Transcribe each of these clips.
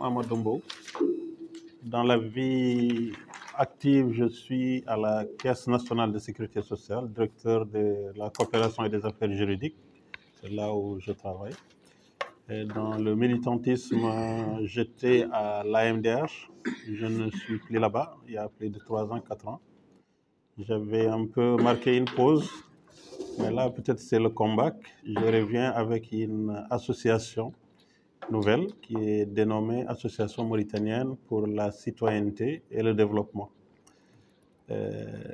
Amadombo. Dans la vie active, je suis à la Caisse nationale de sécurité sociale, directeur de la coopération et des affaires juridiques. C'est là où je travaille. Et dans le militantisme, j'étais à l'AMDH. Je ne suis plus là-bas, il y a plus de 3 ans, 4 ans. J'avais un peu marqué une pause, mais là, peut-être c'est le comeback. Je reviens avec une association nouvelle qui est dénommée Association mauritanienne pour la citoyenneté et le développement.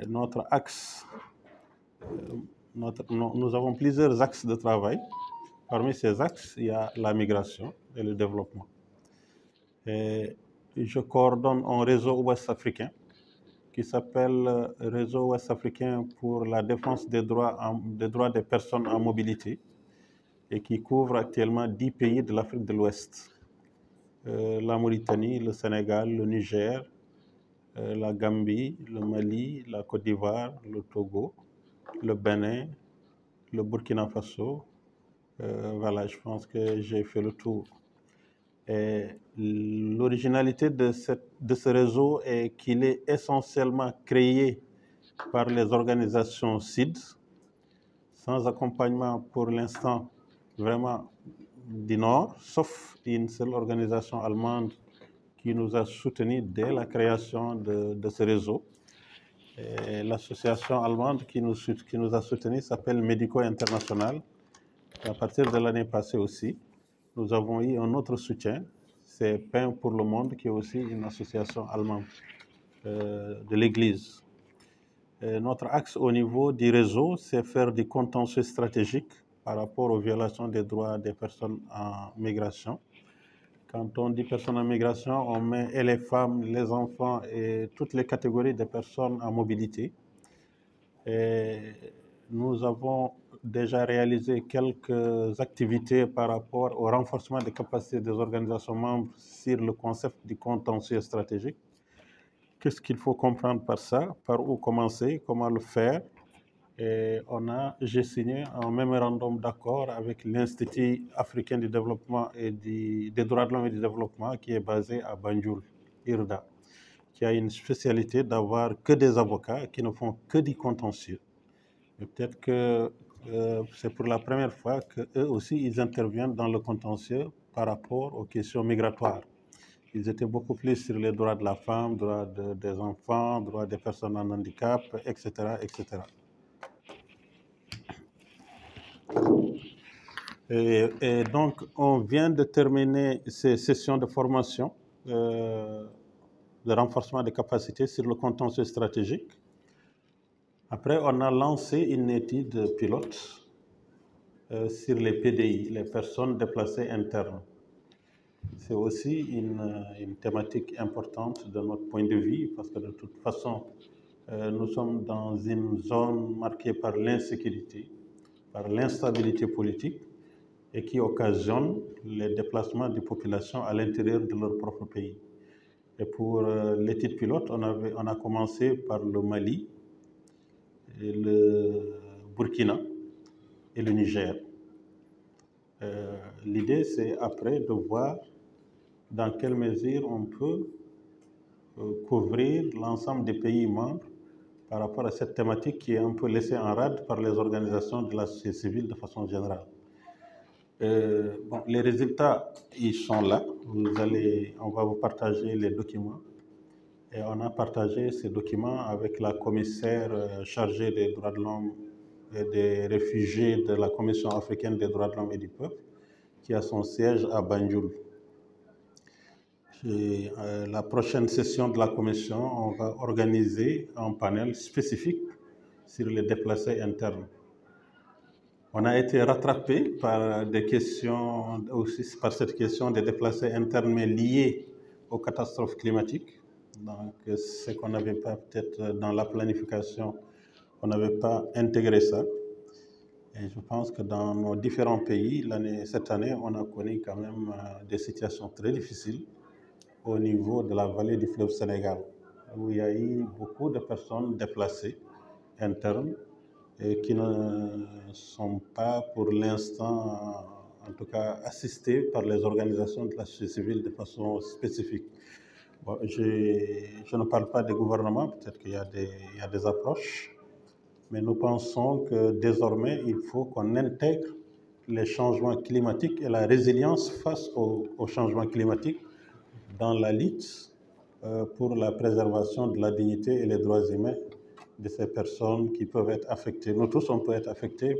Notre axe, nous avons plusieurs axes de travail. Parmi ces axes, il y a la migration et le développement. Et je coordonne un réseau ouest-africain qui s'appelle Réseau ouest-africain pour la défense des droits des personnes en mobilité et qui couvre actuellement 10 pays de l'Afrique de l'Ouest. La Mauritanie, le Sénégal, le Niger, la Gambie, le Mali, la Côte d'Ivoire, le Togo, le Bénin, le Burkina Faso. Voilà, je pense que j'ai fait le tour. L'originalité de ce réseau est qu'il est essentiellement créé par les organisations CID, sans accompagnement pour l'instant vraiment du Nord, sauf une seule organisation allemande qui nous a soutenus dès la création de ce réseau. L'association allemande qui nous a soutenus s'appelle Medico International. Et à partir de l'année passée aussi, nous avons eu un autre soutien, c'est Pain pour le Monde, qui est aussi une association allemande de l'Église. Notre axe au niveau du réseau, c'est faire du contentieux stratégique par rapport aux violations des droits des personnes en migration. Quand on dit personnes en migration, on met et les femmes, les enfants et toutes les catégories de personnes en mobilité. Et nous avons déjà réalisé quelques activités par rapport au renforcement des capacités des organisations membres sur le concept du contentieux stratégique. Qu'est-ce qu'il faut comprendre par ça? Par où commencer? Comment le faire? Et j'ai signé un mémorandum d'accord avec l'Institut africain du développement et des droits de l'homme et du développement qui est basé à Banjul, IRDA, qui a une spécialité d'avoir que des avocats qui ne font que du contentieux. Et peut-être que c'est pour la première fois qu'eux aussi, ils interviennent dans le contentieux par rapport aux questions migratoires. Ils étaient beaucoup plus sur les droits de la femme, droits des enfants, droits des personnes en handicap, etc., etc. Et donc, on vient de terminer ces sessions de formation, de renforcement des capacités sur le contentieux stratégique. Après, on a lancé une étude pilote sur les PDI, les personnes déplacées internes. C'est aussi une thématique importante de notre point de vue, parce que de toute façon, nous sommes dans une zone marquée par l'insécurité, par l'instabilité politique, et qui occasionne les déplacements des populations à l'intérieur de leur propre pays. Et pour l'étude pilote, on a commencé par le Mali, et le Burkina et le Niger. L'idée, c'est après de voir dans quelle mesure on peut couvrir l'ensemble des pays membres par rapport à cette thématique qui est un peu laissée en rade par les organisations de la société civile de façon générale. Bon, les résultats, ils sont là. On va vous partager les documents. Et on a partagé ces documents avec la commissaire chargée des droits de l'homme et des réfugiés de la Commission africaine des droits de l'homme et du peuple, qui a son siège à Banjul. Et, la prochaine session de la commission, on va organiser un panel spécifique sur les déplacés internes. On a été rattrapé par des questions, aussi par cette question des déplacés internes, mais liés aux catastrophes climatiques. Donc, ce qu'on n'avait pas peut-être dans la planification, on n'avait pas intégré ça. Et je pense que dans nos différents pays, cette année, on a connu quand même des situations très difficiles au niveau de la vallée du fleuve Sénégal, où il y a eu beaucoup de personnes déplacées internes et qui ne sont pas pour l'instant en tout cas assistés par les organisations de la société civile de façon spécifique. Bon, je ne parle pas des gouvernements, peut-être qu'il y a des approches, mais nous pensons que désormais, il faut qu'on intègre les changements climatiques et la résilience face aux changements climatiques dans la lutte pour la préservation de la dignité et les droits humains de ces personnes qui peuvent être affectées. Nous tous, on peut être affectés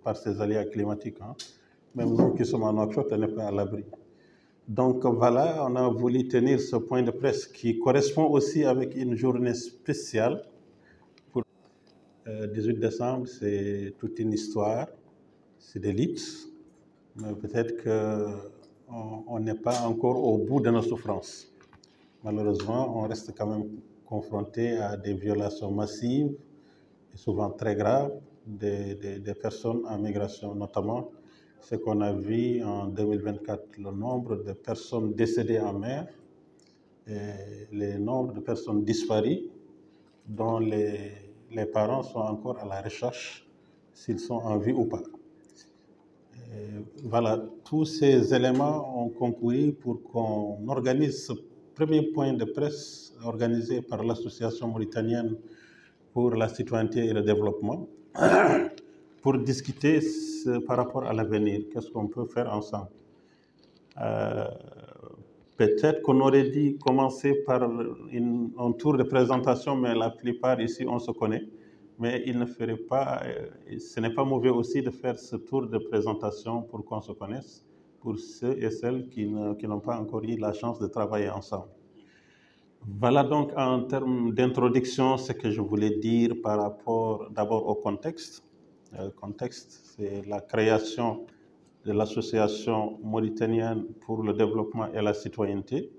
par ces aléas climatiques. Hein. Même nous qui sommes en Nouakchott, on n'est pas à l'abri. Donc voilà, on a voulu tenir ce point de presse qui correspond aussi avec une journée spéciale. Pour 18 décembre, c'est toute une histoire, c'est des luttes, mais peut-être qu'on n'est pas encore au bout de nos souffrances. Malheureusement, on reste quand même confronté à des violations massives et souvent très graves des personnes en migration, notamment ce qu'on a vu en 2024, le nombre de personnes décédées en mer et le nombre de personnes disparues dont les parents sont encore à la recherche s'ils sont en vie ou pas. Voilà, tous ces éléments ont concouru pour qu'on organise ce premier point de presse organisé par l'Association mauritanienne pour la citoyenneté et le développement pour discuter par rapport à l'avenir, qu'est-ce qu'on peut faire ensemble. Peut-être qu'on aurait dû commencer par un tour de présentation, mais la plupart ici, on se connaît. Mais il ne ferait pas, ce n'est pas mauvais aussi de faire ce tour de présentation pour qu'on se connaisse, pour ceux et celles qui n'ont pas encore eu la chance de travailler ensemble. Voilà donc en termes d'introduction ce que je voulais dire par rapport d'abord au contexte. Le contexte, c'est la création de l'Association mauritanienne pour le développement et la citoyenneté,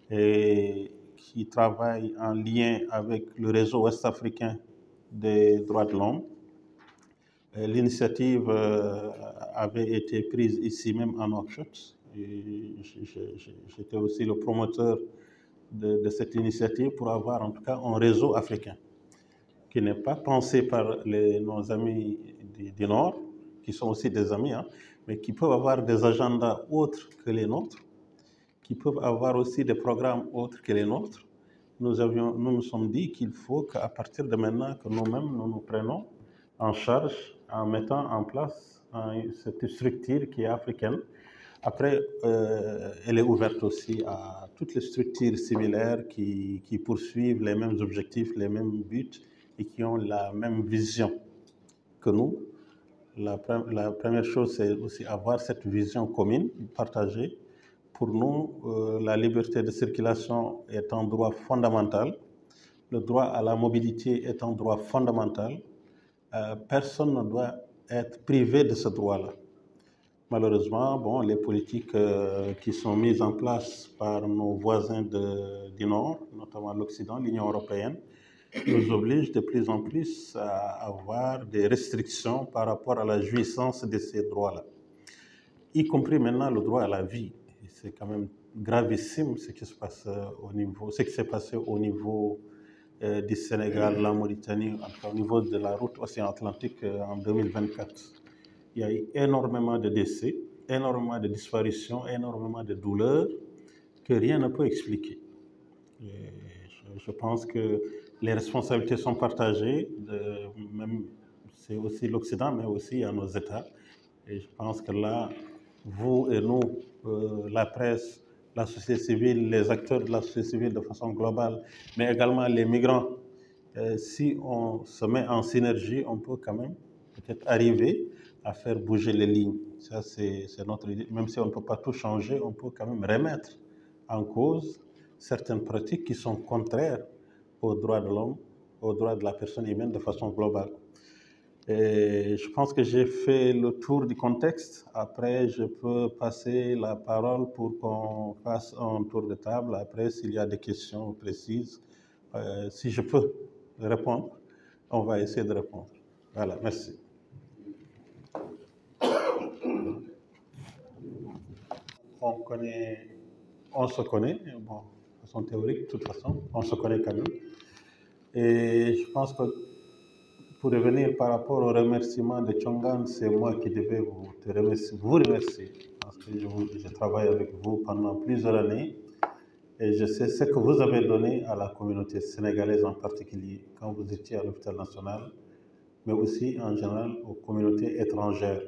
et qui travaille en lien avec le réseau ouest-africain des droits de l'homme. L'initiative avait été prise ici même en Nouakchott. J'étais aussi le promoteur de cette initiative pour avoir en tout cas un réseau africain qui n'est pas pensé par nos amis du Nord, qui sont aussi des amis, hein, mais qui peuvent avoir des agendas autres que les nôtres, qui peuvent avoir aussi des programmes autres que les nôtres. Nous nous sommes dit qu'il faut qu'à partir de maintenant, que nous-mêmes, nous prenons en charge en mettant en place cette structure qui est africaine. Après, elle est ouverte aussi à toutes les structures similaires qui poursuivent les mêmes objectifs, les mêmes buts et qui ont la même vision que nous. La première chose, c'est aussi avoir cette vision commune, partagée. Pour nous, la liberté de circulation est un droit fondamental. Le droit à la mobilité est un droit fondamental. Personne ne doit être privé de ce droit-là. Malheureusement, bon, les politiques qui sont mises en place par nos voisins du Nord, notamment l'Occident, l'Union européenne, nous obligent de plus en plus à avoir des restrictions par rapport à la jouissance de ces droits-là, y compris maintenant le droit à la vie. C'est quand même gravissime ce qui se passe ce qui s'est passé au niveau du Sénégal, la Mauritanie, au niveau de la route océan-Atlantique en 2024. Il y a eu énormément de décès, énormément de disparitions, énormément de douleurs que rien ne peut expliquer. Et je pense que les responsabilités sont partagées, c'est aussi l'Occident, mais aussi à nos États. Et je pense que là, vous et nous, la presse, la société civile, les acteurs de la société civile de façon globale, mais également les migrants, si on se met en synergie, on peut quand même peut-être arriver à faire bouger les lignes. Ça, c'est notre idée. Même si on ne peut pas tout changer, on peut quand même remettre en cause certaines pratiques qui sont contraires aux droits de l'homme, aux droits de la personne humaine de façon globale. Et je pense que j'ai fait le tour du contexte. Après, je peux passer la parole pour qu'on fasse un tour de table. Après, s'il y a des questions précises, si je peux répondre, on va essayer de répondre. Voilà, merci. On se connaît, bon, de façon théorique, de toute façon, on se connaît quand même. Et je pense que pour revenir par rapport au remerciement de Chongan, c'est moi qui devais vous remercier, parce que je travaille avec vous pendant plusieurs années et je sais ce que vous avez donné à la communauté sénégalaise en particulier quand vous étiez à l'hôpital national, mais aussi en général aux communautés étrangères.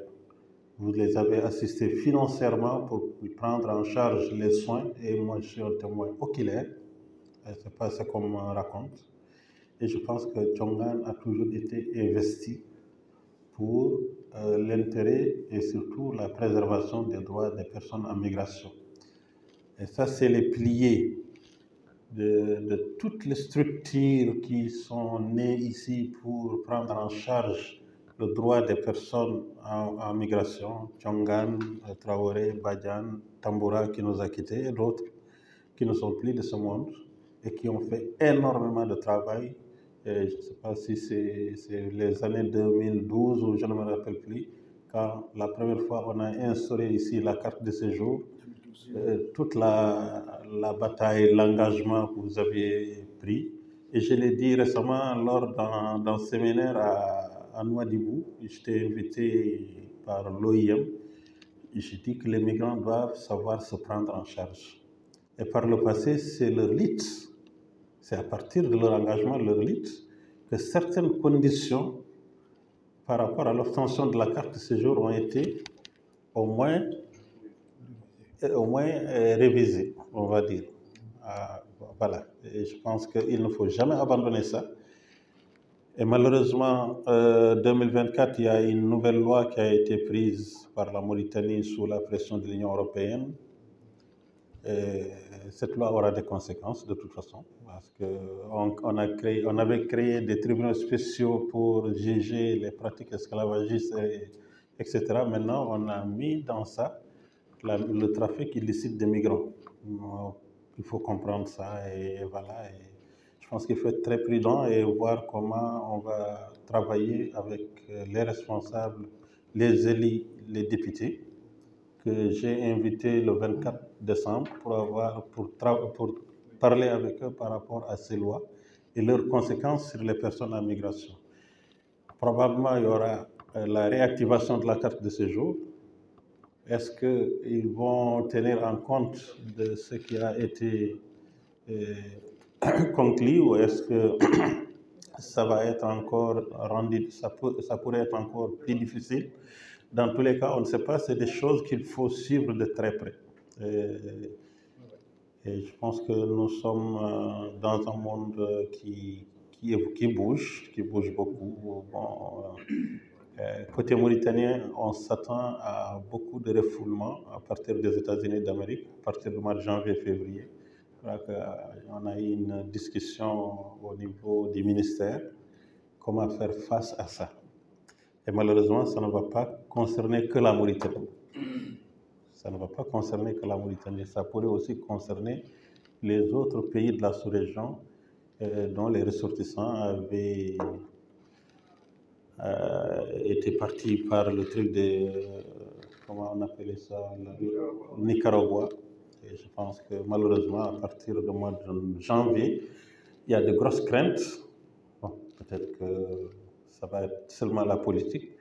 Vous les avez assistés financièrement pour prendre en charge les soins et moi je suis un témoin oculaire, c'est pas ce qu'on me raconte. Et je pense que Chongan a toujours été investi pour l'intérêt et surtout la préservation des droits des personnes en migration. Et ça, c'est les piliers de toutes les structures qui sont nées ici pour prendre en charge le droit des personnes en migration. Chongan, Traoré, Badian, Tamboura qui nous a quittés et d'autres qui ne sont plus de ce monde et qui ont fait énormément de travail. Et je ne sais pas si c'est les années 2012 ou je ne me rappelle plus, quand la première fois on a instauré ici la carte de séjour, toute la bataille, l'engagement que vous aviez pris. Et je l'ai dit récemment lors d'un séminaire à Nouadhibou, j'étais invité par l'OIM, j'ai dit que les migrants doivent savoir se prendre en charge. Et par le passé, c'est leur lutte, c'est à partir de leur engagement, leur lutte, que certaines conditions par rapport à l'obtention de la carte de séjour ont été au moins révisées, on va dire. Voilà, et je pense qu'il ne faut jamais abandonner ça. Et malheureusement, 2024, il y a une nouvelle loi qui a été prise par la Mauritanie sous la pression de l'Union européenne. Et cette loi aura des conséquences de toute façon, parce qu'on avait créé des tribunaux spéciaux pour juger les pratiques esclavagistes, etc. Maintenant, on a mis dans ça le trafic illicite des migrants. Il faut comprendre ça et voilà. Et je pense qu'il faut être très prudent et voir comment on va travailler avec les responsables, les élus, les députés, que j'ai invité le 24 décembre pour parler avec eux par rapport à ces lois et leurs conséquences sur les personnes en migration. Probablement, il y aura la réactivation de la carte de séjour. Est-ce qu'ils vont tenir en compte de ce qui a été conclu ou est-ce que ça va être encore rendu, ça pourrait être encore plus difficile? Dans tous les cas, on ne sait pas, c'est des choses qu'il faut suivre de très près. Et je pense que nous sommes dans un monde qui bouge beaucoup. Bon, côté mauritanien, on s'attend à beaucoup de refoulements à partir des États-Unis d'Amérique, à partir du mois de janvier-février. On a eu une discussion au niveau du ministère, comment faire face à ça. Et malheureusement, ça ne va pas concerner que la Mauritanie. Ça ne va pas concerner que la Mauritanie. Ça pourrait aussi concerner les autres pays de la sous-région dont les ressortissants avaient été partis par le truc de, comment on appelait ça, le Nicaragua. Et je pense que malheureusement, à partir du mois de janvier, il y a de grosses craintes. Bon, peut-être que ça va être seulement la politique.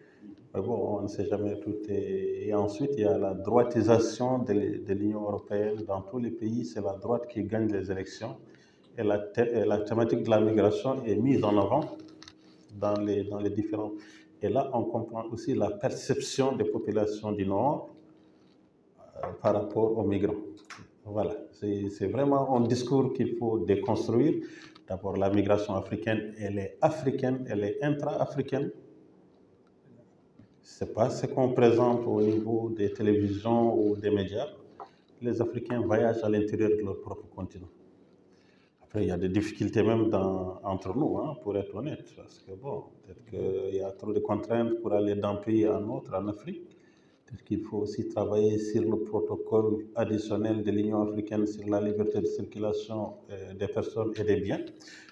Mais bon, on ne sait jamais tout. Et ensuite, il y a la droitisation de l'Union européenne. Dans tous les pays, c'est la droite qui gagne les élections. Et la thématique de la migration est mise en avant dans les différents. Et là, on comprend aussi la perception des populations du Nord par rapport aux migrants. Voilà, c'est vraiment un discours qu'il faut déconstruire. D'abord, la migration africaine, elle est intra-africaine. Ce n'est pas ce qu'on présente au niveau des télévisions ou des médias. Les Africains voyagent à l'intérieur de leur propre continent. Après, il y a des difficultés même entre nous, hein, pour être honnête, parce que bon, peut-être qu'il y a trop de contraintes pour aller d'un pays à un autre en Afrique. Peut-être qu'il faut aussi travailler sur le protocole additionnel de l'Union africaine sur la liberté de circulation des personnes et des biens.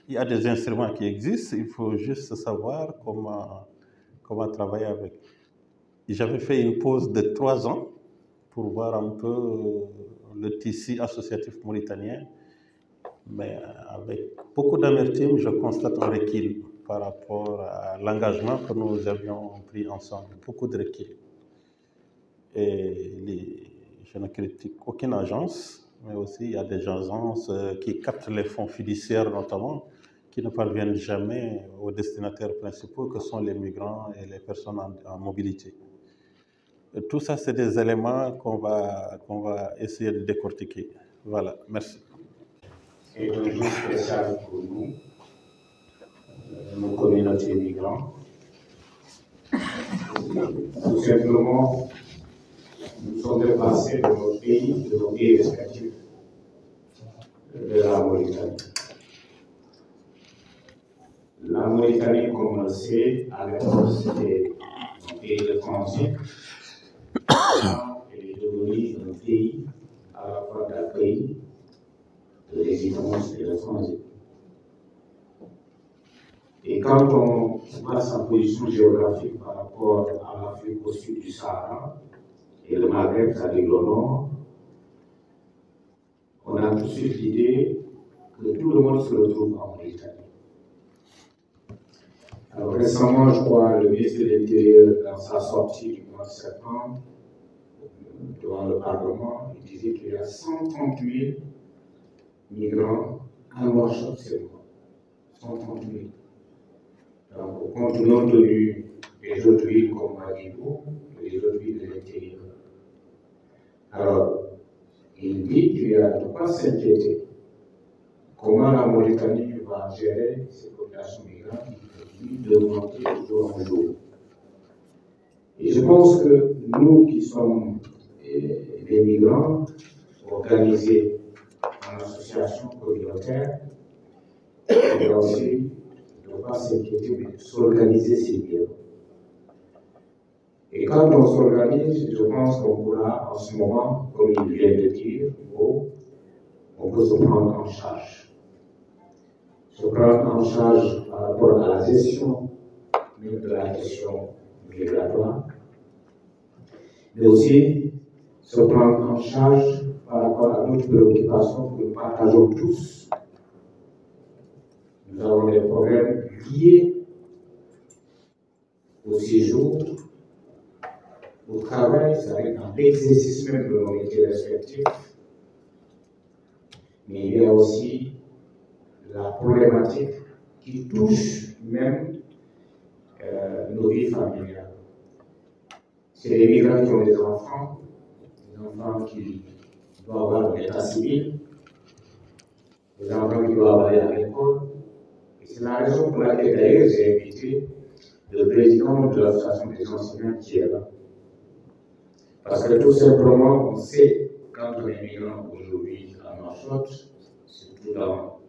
Il y a des instruments qui existent, il faut juste savoir comment travailler avec. J'avais fait une pause de 3 ans pour voir un peu le tissu associatif mauritanien, mais avec beaucoup d'amertume, je constate un recul par rapport à l'engagement que nous avions pris ensemble, beaucoup de recul. Et je ne critique aucune agence, mais aussi il y a des agences qui captent les fonds fiduciaires notamment, qui ne parviennent jamais aux destinataires principaux que sont les migrants et les personnes en mobilité. Et tout ça, c'est des éléments qu'on va essayer de décortiquer. Voilà, merci. C'est un jour spécial pour nous, nos communautés migrantes. Tout simplement, nous sommes déplacés de nos pays respectifs, de la Mauritanie. La Mauritanie, comme on le sait, à l'époque, c'était un pays de transit. Elle est devenue un pays à la fois d'accueil, de résidence et de transit. Et quand on voit sa position géographique par rapport à l'Afrique au sud du Sahara et le Maghreb, c'est-à-dire le nord, on a tout de suite l'idée que tout le monde se retrouve en Mauritanie. Alors récemment, je crois, le ministre de l'Intérieur, dans sa sortie du mois de septembre, devant le Parlement, il disait qu'il y a 130 000 migrants à Nouakchott seulement. 130 000. Donc, compte tenu des autres villes comme Maghrebo et les autres villes de l'intérieur. Alors, il dit qu'il y a de quoi s'inquiéter. Comment la Mauritanie va gérer ces populations migrantes qui continuent d'augmenter de jour en jour. Et je pense que nous qui sommes des migrants organisés en association communautaire, on doit aussi ne pas s'inquiéter, mais s'organiser, c'est bien. Et quand on s'organise, je pense qu'on pourra, en ce moment, comme il vient de dire, on peut se prendre en charge. Se prendre en charge par rapport à la gestion même de la question migratoire, mais aussi se prendre en charge par rapport à d'autres préoccupations que nous partageons tous. Nous avons des problèmes liés au séjour, au travail, c'est-à-dire dans l'exercice même de nos métiers respectifs. Mais il y a aussi la problématique qui touche même nos vies familiales. C'est les migrants qui ont des enfants qui doivent avoir un état civil, des enfants qui doivent aller à l'école. Et c'est la raison pour laquelle d'ailleurs j'ai invité le président de l'association des enseignants qui est là. Parce que tout simplement, on sait, quand on est migrant aujourd'hui à Nouakchott, surtout dans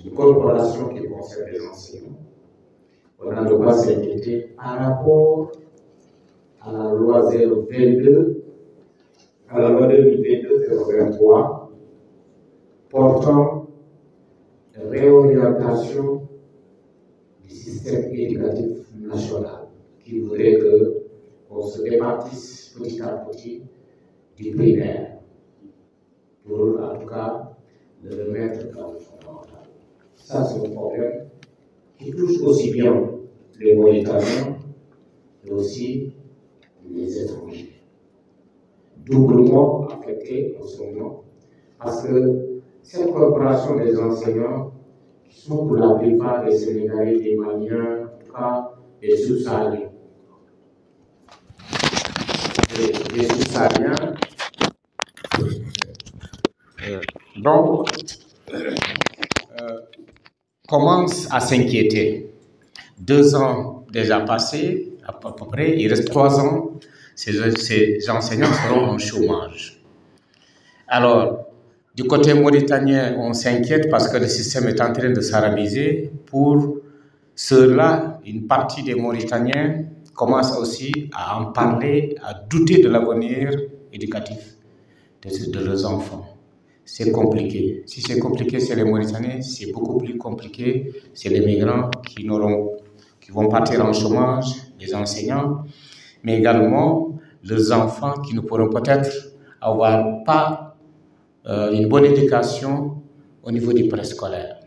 une corporation qui concerne les enseignants, on a de quoi s'inquiéter par rapport à la loi 022, à la loi 2022-023, portant réorientation du système éducatif national, qui voudrait qu'on se départisse petit à petit du primaire, pour en tout cas le remettre dans le fondamental. Ça, c'est un problème qui touche aussi bien les Mauritaniens, mais aussi les étrangers. Doublement affectés en ce moment, parce que cette corporation des enseignants, qui sont pour la plupart des Sénégalais, des Maliens, en tout cas des Sous-Sahariens, donc, commence à s'inquiéter. 2 ans déjà passés, à peu près, il reste 3 ans, ces enseignants seront en chômage. Alors, du côté mauritanien, on s'inquiète parce que le système est en train de s'arabiser. Pour ceux-là, une partie des Mauritaniens commence aussi à en parler, à douter de l'avenir éducatif de leurs enfants. C'est compliqué. Si c'est compliqué, c'est les Mauritaniens, c'est beaucoup plus compliqué, c'est les migrants qui vont partir en chômage, les enseignants, mais également leurs enfants qui ne pourront peut-être avoir pas une bonne éducation au niveau du préscolaire.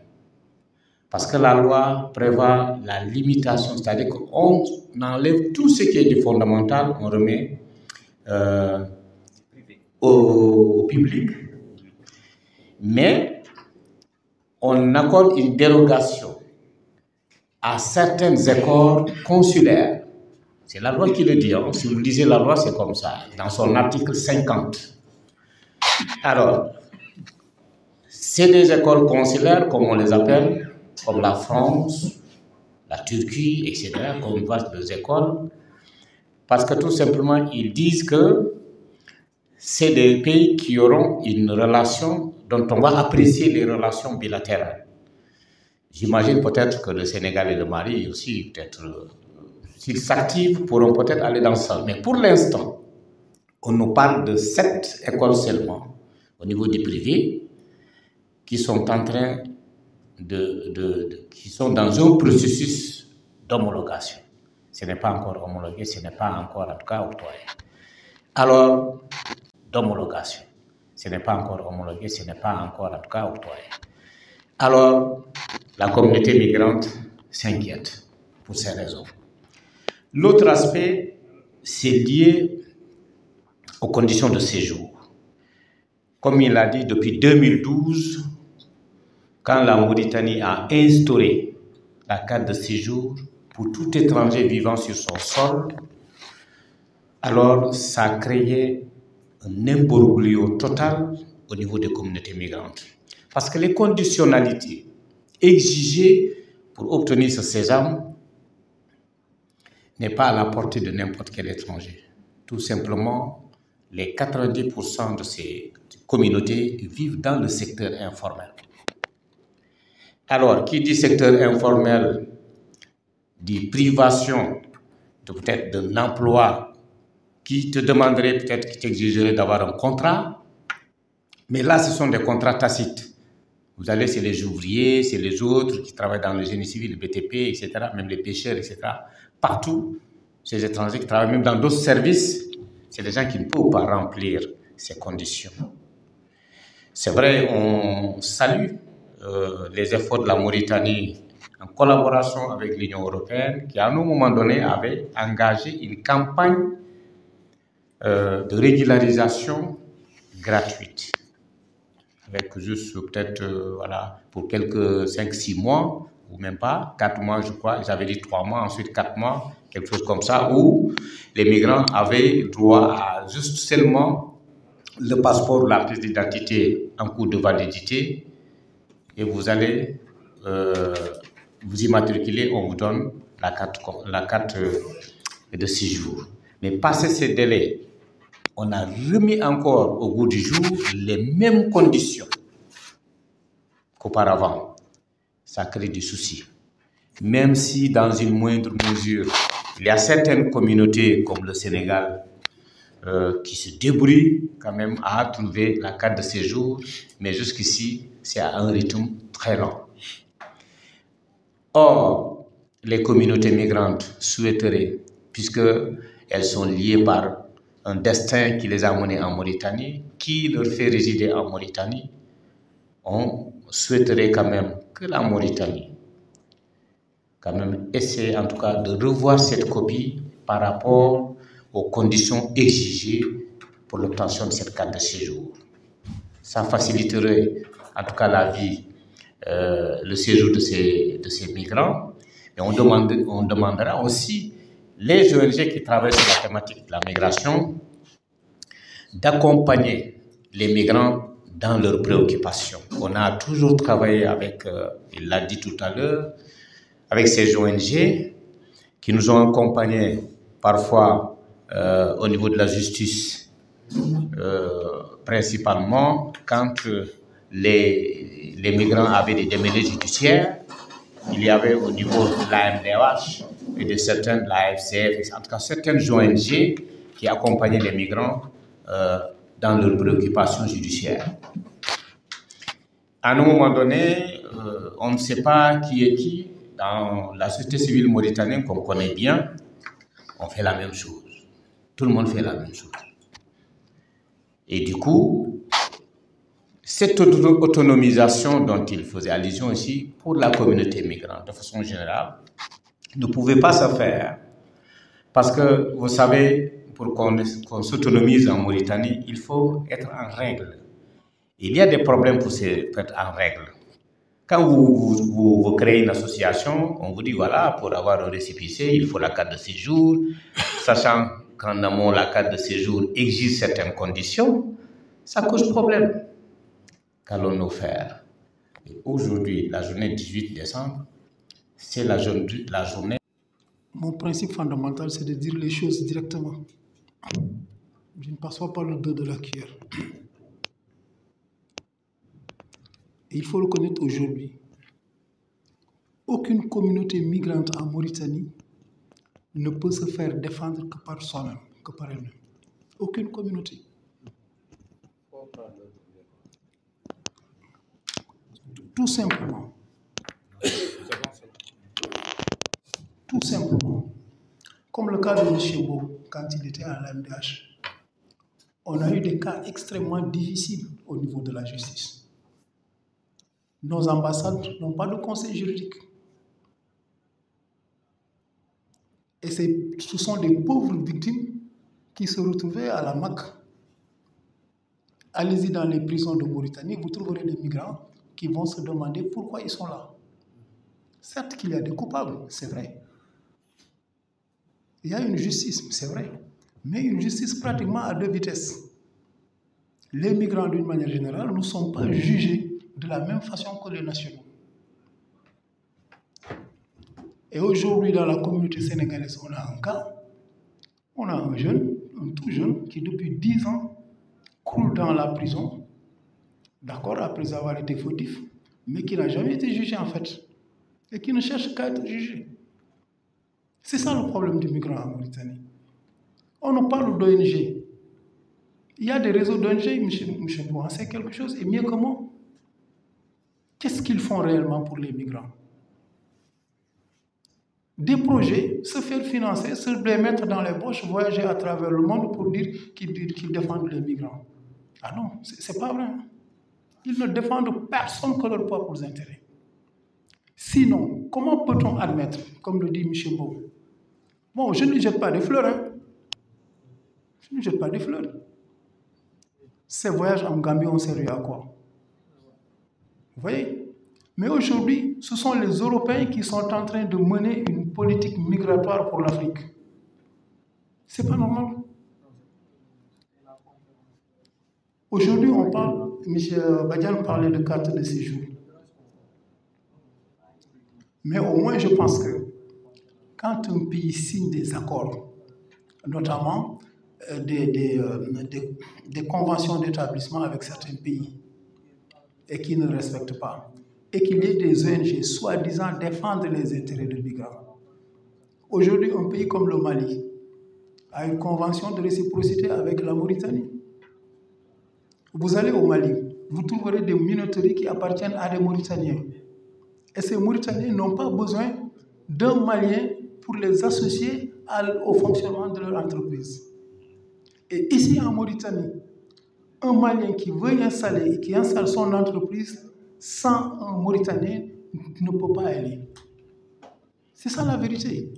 Parce que la loi prévoit la limitation, c'est-à-dire qu'on enlève tout ce qui est du fondamental, on remet au public, mais on accorde une dérogation à certaines écoles consulaires. C'est la loi qui le dit, hein. Si vous lisez la loi, c'est comme ça, dans son article 50. Alors, c'est des écoles consulaires, comme on les appelle, comme la France, la Turquie, etc., comme vastes écoles, parce que tout simplement, ils disent que c'est des pays qui auront une relation dont on va apprécier les relations bilatérales. J'imagine peut-être que le Sénégal et le Mali aussi, peut-être, s'ils s'activent, pourront peut-être aller dans ça. Mais pour l'instant, on nous parle de 7 écoles seulement, au niveau du privé, qui sont en train qui sont dans un processus d'homologation. Ce n'est pas encore homologué, ce n'est pas encore en tout cas octroyé. Alors, d'homologation. Ce n'est pas encore homologué, ce n'est pas encore en tout cas octroyé. Alors, la communauté migrante s'inquiète pour ces raisons. L'autre aspect, c'est lié aux conditions de séjour. Comme il l'a dit, depuis 2012, quand la Mauritanie a instauré la carte de séjour pour tout étranger vivant sur son sol, alors ça a créé un imbroglio total au niveau des communautés migrantes. Parce que les conditionnalités exigées pour obtenir ce sésame n'est pas à la portée de n'importe quel étranger. Tout simplement, les 90% de ces communautés vivent dans le secteur informel. Alors, qui dit secteur informel dit privation de peut-être d'un emploi qui te demanderait peut-être, qui t'exigerait d'avoir un contrat. Mais là, ce sont des contrats tacites. Vous allez, c'est les ouvriers, c'est les autres qui travaillent dans le génie civil, le BTP, etc., même les pêcheurs, etc. Partout, ces étrangers qui travaillent même dans d'autres services, c'est des gens qui ne peuvent pas remplir ces conditions. C'est vrai, on salue les efforts de la Mauritanie en collaboration avec l'Union européenne, qui à un moment donné avait engagé une campagne de régularisation gratuite. Avec juste peut-être, voilà, pour quelques 5-6 mois, ou même pas, 4 mois je crois, j'avais dit 3 mois, ensuite 4 mois, quelque chose comme ça, où les migrants avaient droit à juste seulement le passeport ou la pièce d'identité en cours de validité, et vous allez vous immatriculer, on vous donne la carte de séjour. Mais passé ces délais, on a remis encore au goût du jour les mêmes conditions qu'auparavant. Ça crée du souci. Même si dans une moindre mesure, il y a certaines communautés comme le Sénégal qui se débrouillent quand même à trouver la carte de séjour, mais jusqu'ici, c'est à un rythme très lent. Or, les communautés migrantes souhaiteraient, puisqu'elles sont liées par un destin qui les a menés en Mauritanie, qui leur fait résider en Mauritanie, on souhaiterait quand même que la Mauritanie quand même essaie en tout cas de revoir cette copie par rapport aux conditions exigées pour l'obtention de cette carte de séjour. Ça faciliterait en tout cas la vie, le séjour de ces migrants. Et on demandera aussi les ONG qui travaillent sur la thématique de la migration d'accompagner les migrants dans leurs préoccupations. On a toujours travaillé avec, il l'a dit tout à l'heure, avec ces ONG qui nous ont accompagnés parfois au niveau de la justice, principalement quand les migrants avaient des démêlés judiciaires. Il y avait au niveau de l'AMDH et de certaines, de la FCF, en tout cas certaines ONG qui accompagnaient les migrants dans leurs préoccupations judiciaires. À un moment donné, on ne sait pas qui est qui. Dans la société civile mauritanienne qu'on connaît bien, on fait la même chose. Tout le monde fait la même chose. Et du coup, Cette autonomisation dont il faisait allusion ici, pour la communauté migrante, de façon générale, ne pouvait pas se faire. Parce que, vous savez, pour qu'on s'autonomise en Mauritanie, il faut être en règle. Il y a des problèmes pour être en règle. Quand vous créez une association, on vous dit, voilà, pour avoir un récépissé, il faut la carte de séjour, sachant qu'en amont, la carte de séjour exige certaines conditions, ça cause problème. Qu'allons-nous faire? Aujourd'hui, la journée 18 décembre, c'est la journée. Mon principe fondamental, c'est de dire les choses directement. Je ne passe pas par le dos de la cuillère. Et il faut reconnaître aujourd'hui, aucune communauté migrante en Mauritanie ne peut se faire défendre que par soi-même, que par elle-même. Aucune communauté. Tout simplement. Tout simplement. Comme le cas de M. Beau, quand il était à l'AMDH, on a eu des cas extrêmement difficiles au niveau de la justice. Nos ambassades n'ont pas de conseil juridique. Et ce sont des pauvres victimes qui se retrouvaient à la MAC. Allez-y dans les prisons de Mauritanie, vous trouverez des migrants qui vont se demander pourquoi ils sont là. Certes qu'il y a des coupables, c'est vrai. Il y a une justice, c'est vrai. Mais une justice pratiquement à deux vitesses. Les migrants, d'une manière générale, ne sont pas jugés de la même façon que les nationaux. Et aujourd'hui, dans la communauté sénégalaise, on a un cas, on a un jeune, un tout jeune, qui depuis 10 ans croule dans la prison, d'accord, après avoir été fautif, mais qui n'a jamais été jugé en fait, et qui ne cherche qu'à être jugé. C'est ça le problème du migrant en Mauritanie. On nous parle d'ONG. Il y a des réseaux d'ONG, M. Bouhan, c'est quelque chose, et mieux que moi. Qu'est-ce qu'ils font réellement pour les migrants? Des projets, se faire financer, se les mettre dans les poches, voyager à travers le monde pour dire qu'ils défendent les migrants. Ah non, c'est pas vrai. Ils ne défendent personne que leurs propres intérêts. Sinon, comment peut-on admettre, comme le dit M. Beau? Bon, je ne lui jette pas des fleurs, hein. Je ne lui jette pas des fleurs. Ces voyages en Gambie ont servi à quoi? Vous voyez? Mais aujourd'hui, ce sont les Européens qui sont en train de mener une politique migratoire pour l'Afrique. C'est pas normal. Aujourd'hui, on parle, M. Badian parlait de carte de séjour. Mais au moins, je pense que quand un pays signe des accords, notamment des conventions d'établissement avec certains pays, et qui ne respectent pas, et qu'il y ait des ONG soi-disant défendre les intérêts des migrants. Aujourd'hui, un pays comme le Mali a une convention de réciprocité avec la Mauritanie. Vous allez au Mali, vous trouverez des minoteries qui appartiennent à des Mauritaniens. Et ces Mauritaniens n'ont pas besoin d'un Malien pour les associer au fonctionnement de leur entreprise. Et ici en Mauritanie, un Malien qui veut installer et qui installe son entreprise sans un Mauritanien ne peut pas aller. C'est ça la vérité.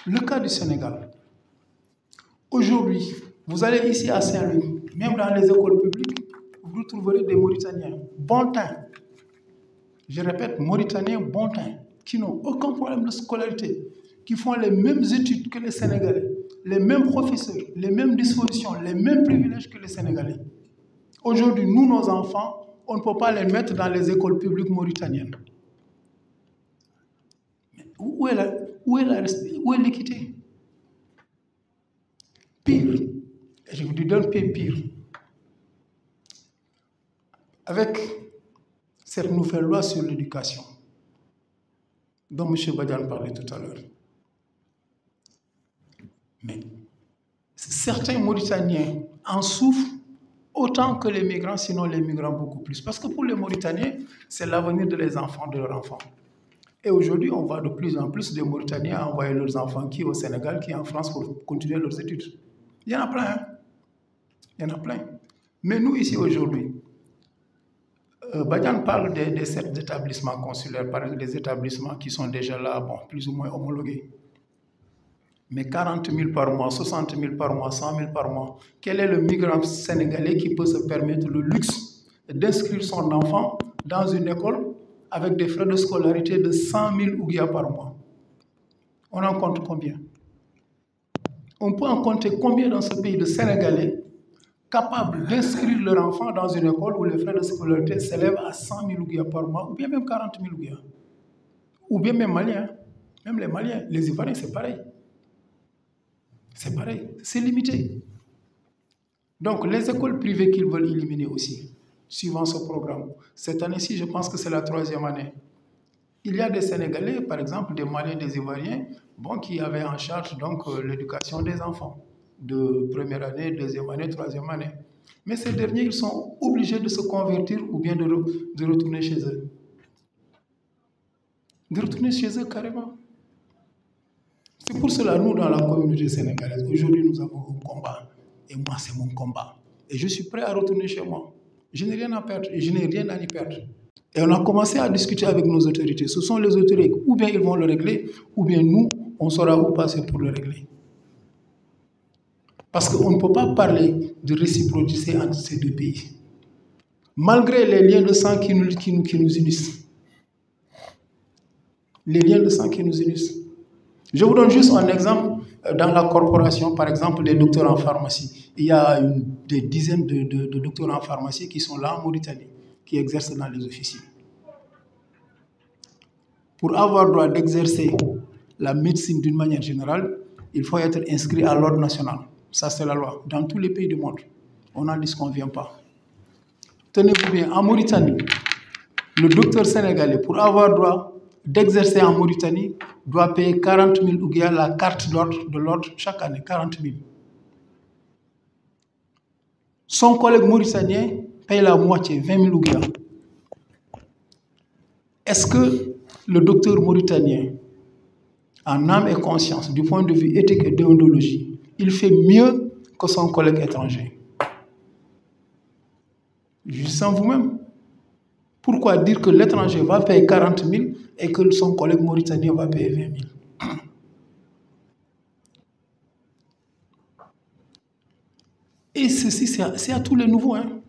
Le cas du Sénégal. Aujourd'hui, vous allez ici à Saint-Louis, même dans les écoles publiques, vous trouverez des Mauritaniens, bon teint. Je répète, Mauritaniens, bon teint, qui n'ont aucun problème de scolarité, qui font les mêmes études que les Sénégalais, les mêmes professeurs, les mêmes dispositions, les mêmes privilèges que les Sénégalais. Aujourd'hui, nous, nos enfants, on ne peut pas les mettre dans les écoles publiques mauritaniennes. Mais où est l'équité? Pire, et je vous dis d'un pied pire. Avec cette nouvelle loi sur l'éducation, dont M. Badian parlait tout à l'heure. Mais certains Mauritaniens en souffrent autant que les migrants, sinon les migrants beaucoup plus. Parce que pour les Mauritaniens, c'est l'avenir de leurs enfants. Et aujourd'hui, on voit de plus en plus de Mauritaniens envoyer leurs enfants qui au Sénégal, qui en France pour continuer leurs études. Il y en a plein, hein? Il y en a plein. Mais nous, ici, aujourd'hui, Badian parle des 7 établissements consulaires, par exemple, des établissements qui sont déjà là, bon, plus ou moins homologués. Mais 40 000 par mois, 60 000 par mois, 100 000 par mois, quel est le migrant sénégalais qui peut se permettre le luxe d'inscrire son enfant dans une école avec des frais de scolarité de 100 000 ouguiya par mois? On en compte combien? On peut en compter combien dans ce pays de Sénégalais capables d'inscrire leur enfant dans une école où les frais de scolarité s'élèvent à 100 000 ouguiya par mois, ou bien même 40 000 ouguiya? Ou bien même Maliens, même les Maliens, les Ivoiriens, c'est pareil. C'est pareil, c'est limité. Donc, les écoles privées qu'ils veulent éliminer aussi, suivant ce programme, cette année-ci, je pense que c'est la 3e année. Il y a des Sénégalais, par exemple, des Maliens, des Ivoiriens, bon, qui avaient en charge donc l'éducation des enfants de première année, 2e année, 3e année. Mais ces derniers, ils sont obligés de se convertir ou bien de retourner chez eux. De retourner chez eux carrément. C'est pour cela, nous, dans la communauté sénégalaise, aujourd'hui, nous avons un combat. Et moi, c'est mon combat. Et je suis prêt à retourner chez moi. Je n'ai rien à perdre et je n'ai rien à y perdre. Et on a commencé à discuter avec nos autorités. Ce sont les autorités, ou bien ils vont le régler, ou bien nous, on saura où passer pour le régler. Parce qu'on ne peut pas parler de réciprocité entre ces deux pays. Malgré les liens de sang qui nous unissent. Les liens de sang qui nous unissent. Je vous donne juste un exemple. Dans la corporation, par exemple, des docteurs en pharmacie. Il y a des dizaines de docteurs en pharmacie qui sont là en Mauritanie, qui exercent dans les officines. Pour avoir droit d'exercer la médecine d'une manière générale, il faut être inscrit à l'ordre national. Ça, c'est la loi. Dans tous les pays du monde, on n'en disconvient pas. Tenez-vous bien, en Mauritanie, le docteur sénégalais, pour avoir droit d'exercer en Mauritanie, doit payer 40 000 ouguiya la carte de l'ordre chaque année, 40 000. Son collègue mauritanien paye la moitié, 20 000 ouguiya. Est-ce que le docteur mauritanien, en âme et conscience, du point de vue éthique et déontologie, il fait mieux que son collègue étranger? Juste en vous-même. Pourquoi dire que l'étranger va payer 40 000 et que son collègue mauritanien va payer 20 000? Et ceci, c'est à tous les niveaux. Hein.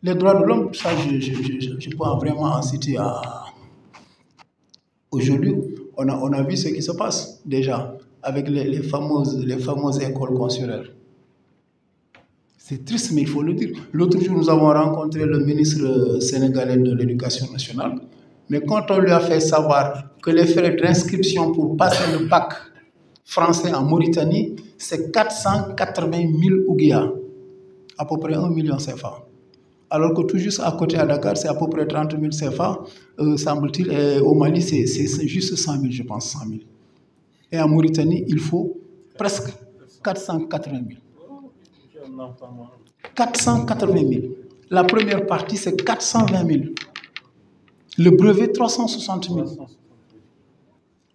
Les droits de l'homme, ça, je peux vraiment en citer à... Aujourd'hui, on a vu ce qui se passe déjà avec les fameuses écoles consulaires. C'est triste, mais il faut le dire. L'autre jour, nous avons rencontré le ministre sénégalais de l'Éducation nationale. Mais quand on lui a fait savoir que les frais d'inscription pour passer le bac français en Mauritanie, c'est 480 000 ouguiya, à peu près 1 million CFA. Alors que tout juste à côté à Dakar, c'est à peu près 30 000 CFA, semble-t-il. Et au Mali, c'est juste 100 000, je pense, 100 000. Et en Mauritanie, il faut presque 480 000. 480 000. La première partie, c'est 420 000. Le brevet, 360 000.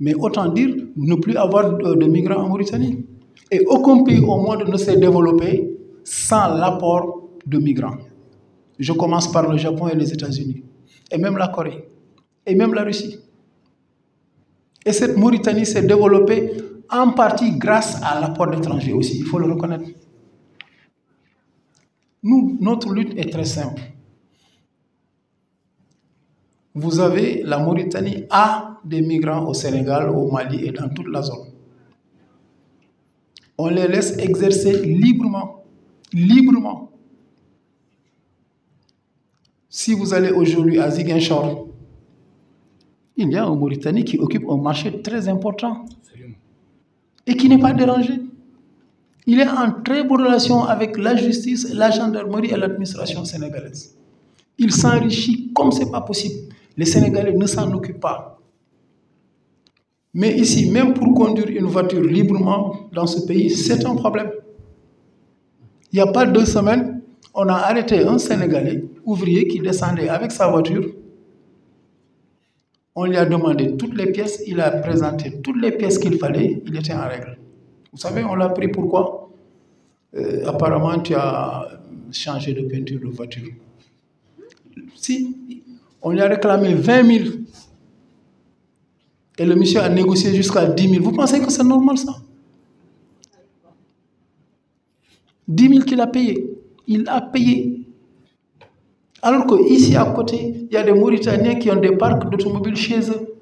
Mais autant dire, ne plus avoir de migrants en Mauritanie. Et aucun pays au monde ne s'est développé sans l'apport de migrants. Je commence par le Japon et les États-Unis. Et même la Corée. Et même la Russie. Et cette Mauritanie s'est développée en partie grâce à l'apport d'étrangers aussi. Il faut le reconnaître. Nous, notre lutte est très simple. Vous avez, la Mauritanie a des migrants au Sénégal, au Mali et dans toute la zone. On les laisse exercer librement. Librement. Si vous allez aujourd'hui à Ziguinchor, il y a un Mauritanien qui occupe un marché très important et qui n'est pas dérangé. Il est en très bonne relation avec la justice, la gendarmerie et l'administration sénégalaise. Il s'enrichit comme ce n'est pas possible. Les Sénégalais ne s'en occupent pas. Mais ici, même pour conduire une voiture librement dans ce pays, c'est un problème. Il n'y a pas 2 semaines, on a arrêté un Sénégalais, ouvrier, qui descendait avec sa voiture. On lui a demandé toutes les pièces, il a présenté toutes les pièces qu'il fallait, il était en règle. Vous savez, on l'a pris pourquoi? apparemment tu as changé de peinture de voiture. Si, on lui a réclamé 20 000 et le monsieur a négocié jusqu'à 10 000. Vous pensez que c'est normal ça? 10 000 qu'il a payé. Il a payé. Alors qu'ici à côté, il y a des Mauritaniens qui ont des parcs d'automobiles chez eux.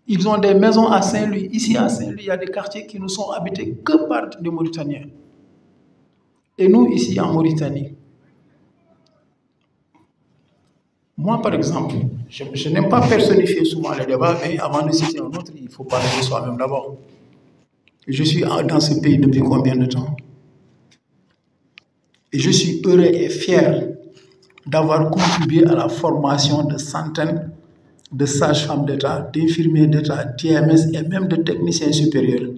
Ils ont des maisons à Saint-Louis. Ici à Saint-Louis, il y a des quartiers qui ne sont habités que par des Mauritaniens. Et nous, ici en Mauritanie, moi par exemple, je n'aime pas personnifier souvent les débats, mais avant de citer un autre, il faut parler de soi-même d'abord. Je suis dans ce pays depuis combien de temps? Et je suis heureux et fier d'avoir contribué à la formation de centaines de sages-femmes d'État, d'infirmiers d'État, d'IMS et même de techniciens supérieurs.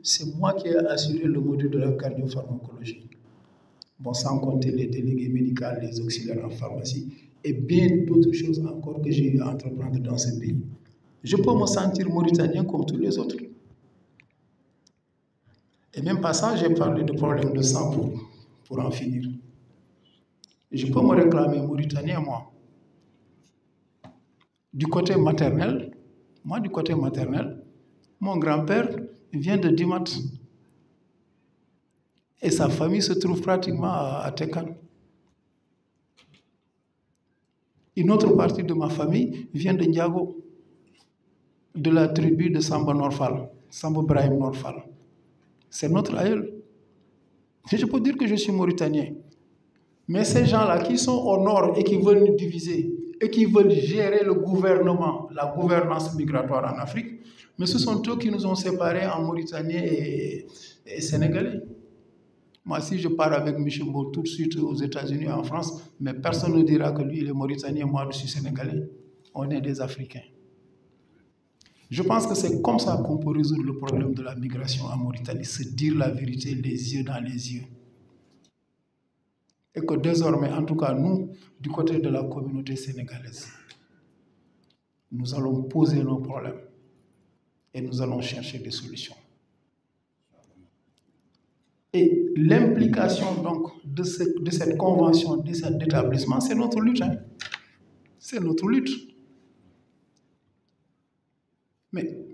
C'est moi qui ai assuré le module de la cardiopharmacologie. Bon, sans compter les délégués médicaux, les auxiliaires en pharmacie et bien d'autres choses encore que j'ai eu à entreprendre dans ce pays. Je peux me sentir mauritanien comme tous les autres. Et même pas ça, j'ai parlé de problèmes de sang pour en finir. Je peux me réclamer mauritanien, moi. Du côté maternel, mon grand-père vient de Dimat. Et sa famille se trouve pratiquement à Tekan. Une autre partie de ma famille vient de Ndiago, de la tribu de Samba Norfal, Samba Brahim Norfal. C'est notre aïeul. Je peux dire que je suis mauritanien. Mais ces gens-là qui sont au nord et qui veulent nous diviser et qui veulent gérer le gouvernement, la gouvernance migratoire en Afrique, mais ce sont eux qui nous ont séparés en Mauritaniens et Sénégalais. Moi, si je pars avec Michimbo tout de suite aux États-Unis et en France, mais personne ne dira que lui, il est Mauritanien, moi, je suis Sénégalais. On est des Africains. Je pense que c'est comme ça qu'on peut résoudre le problème de la migration en Mauritanie, se dire la vérité les yeux dans les yeux. Et que désormais, en tout cas nous, du côté de la communauté sénégalaise, nous allons poser nos problèmes et nous allons chercher des solutions. Et l'implication donc de cette convention, de cet établissement, c'est notre lutte. Hein. C'est notre lutte. Mais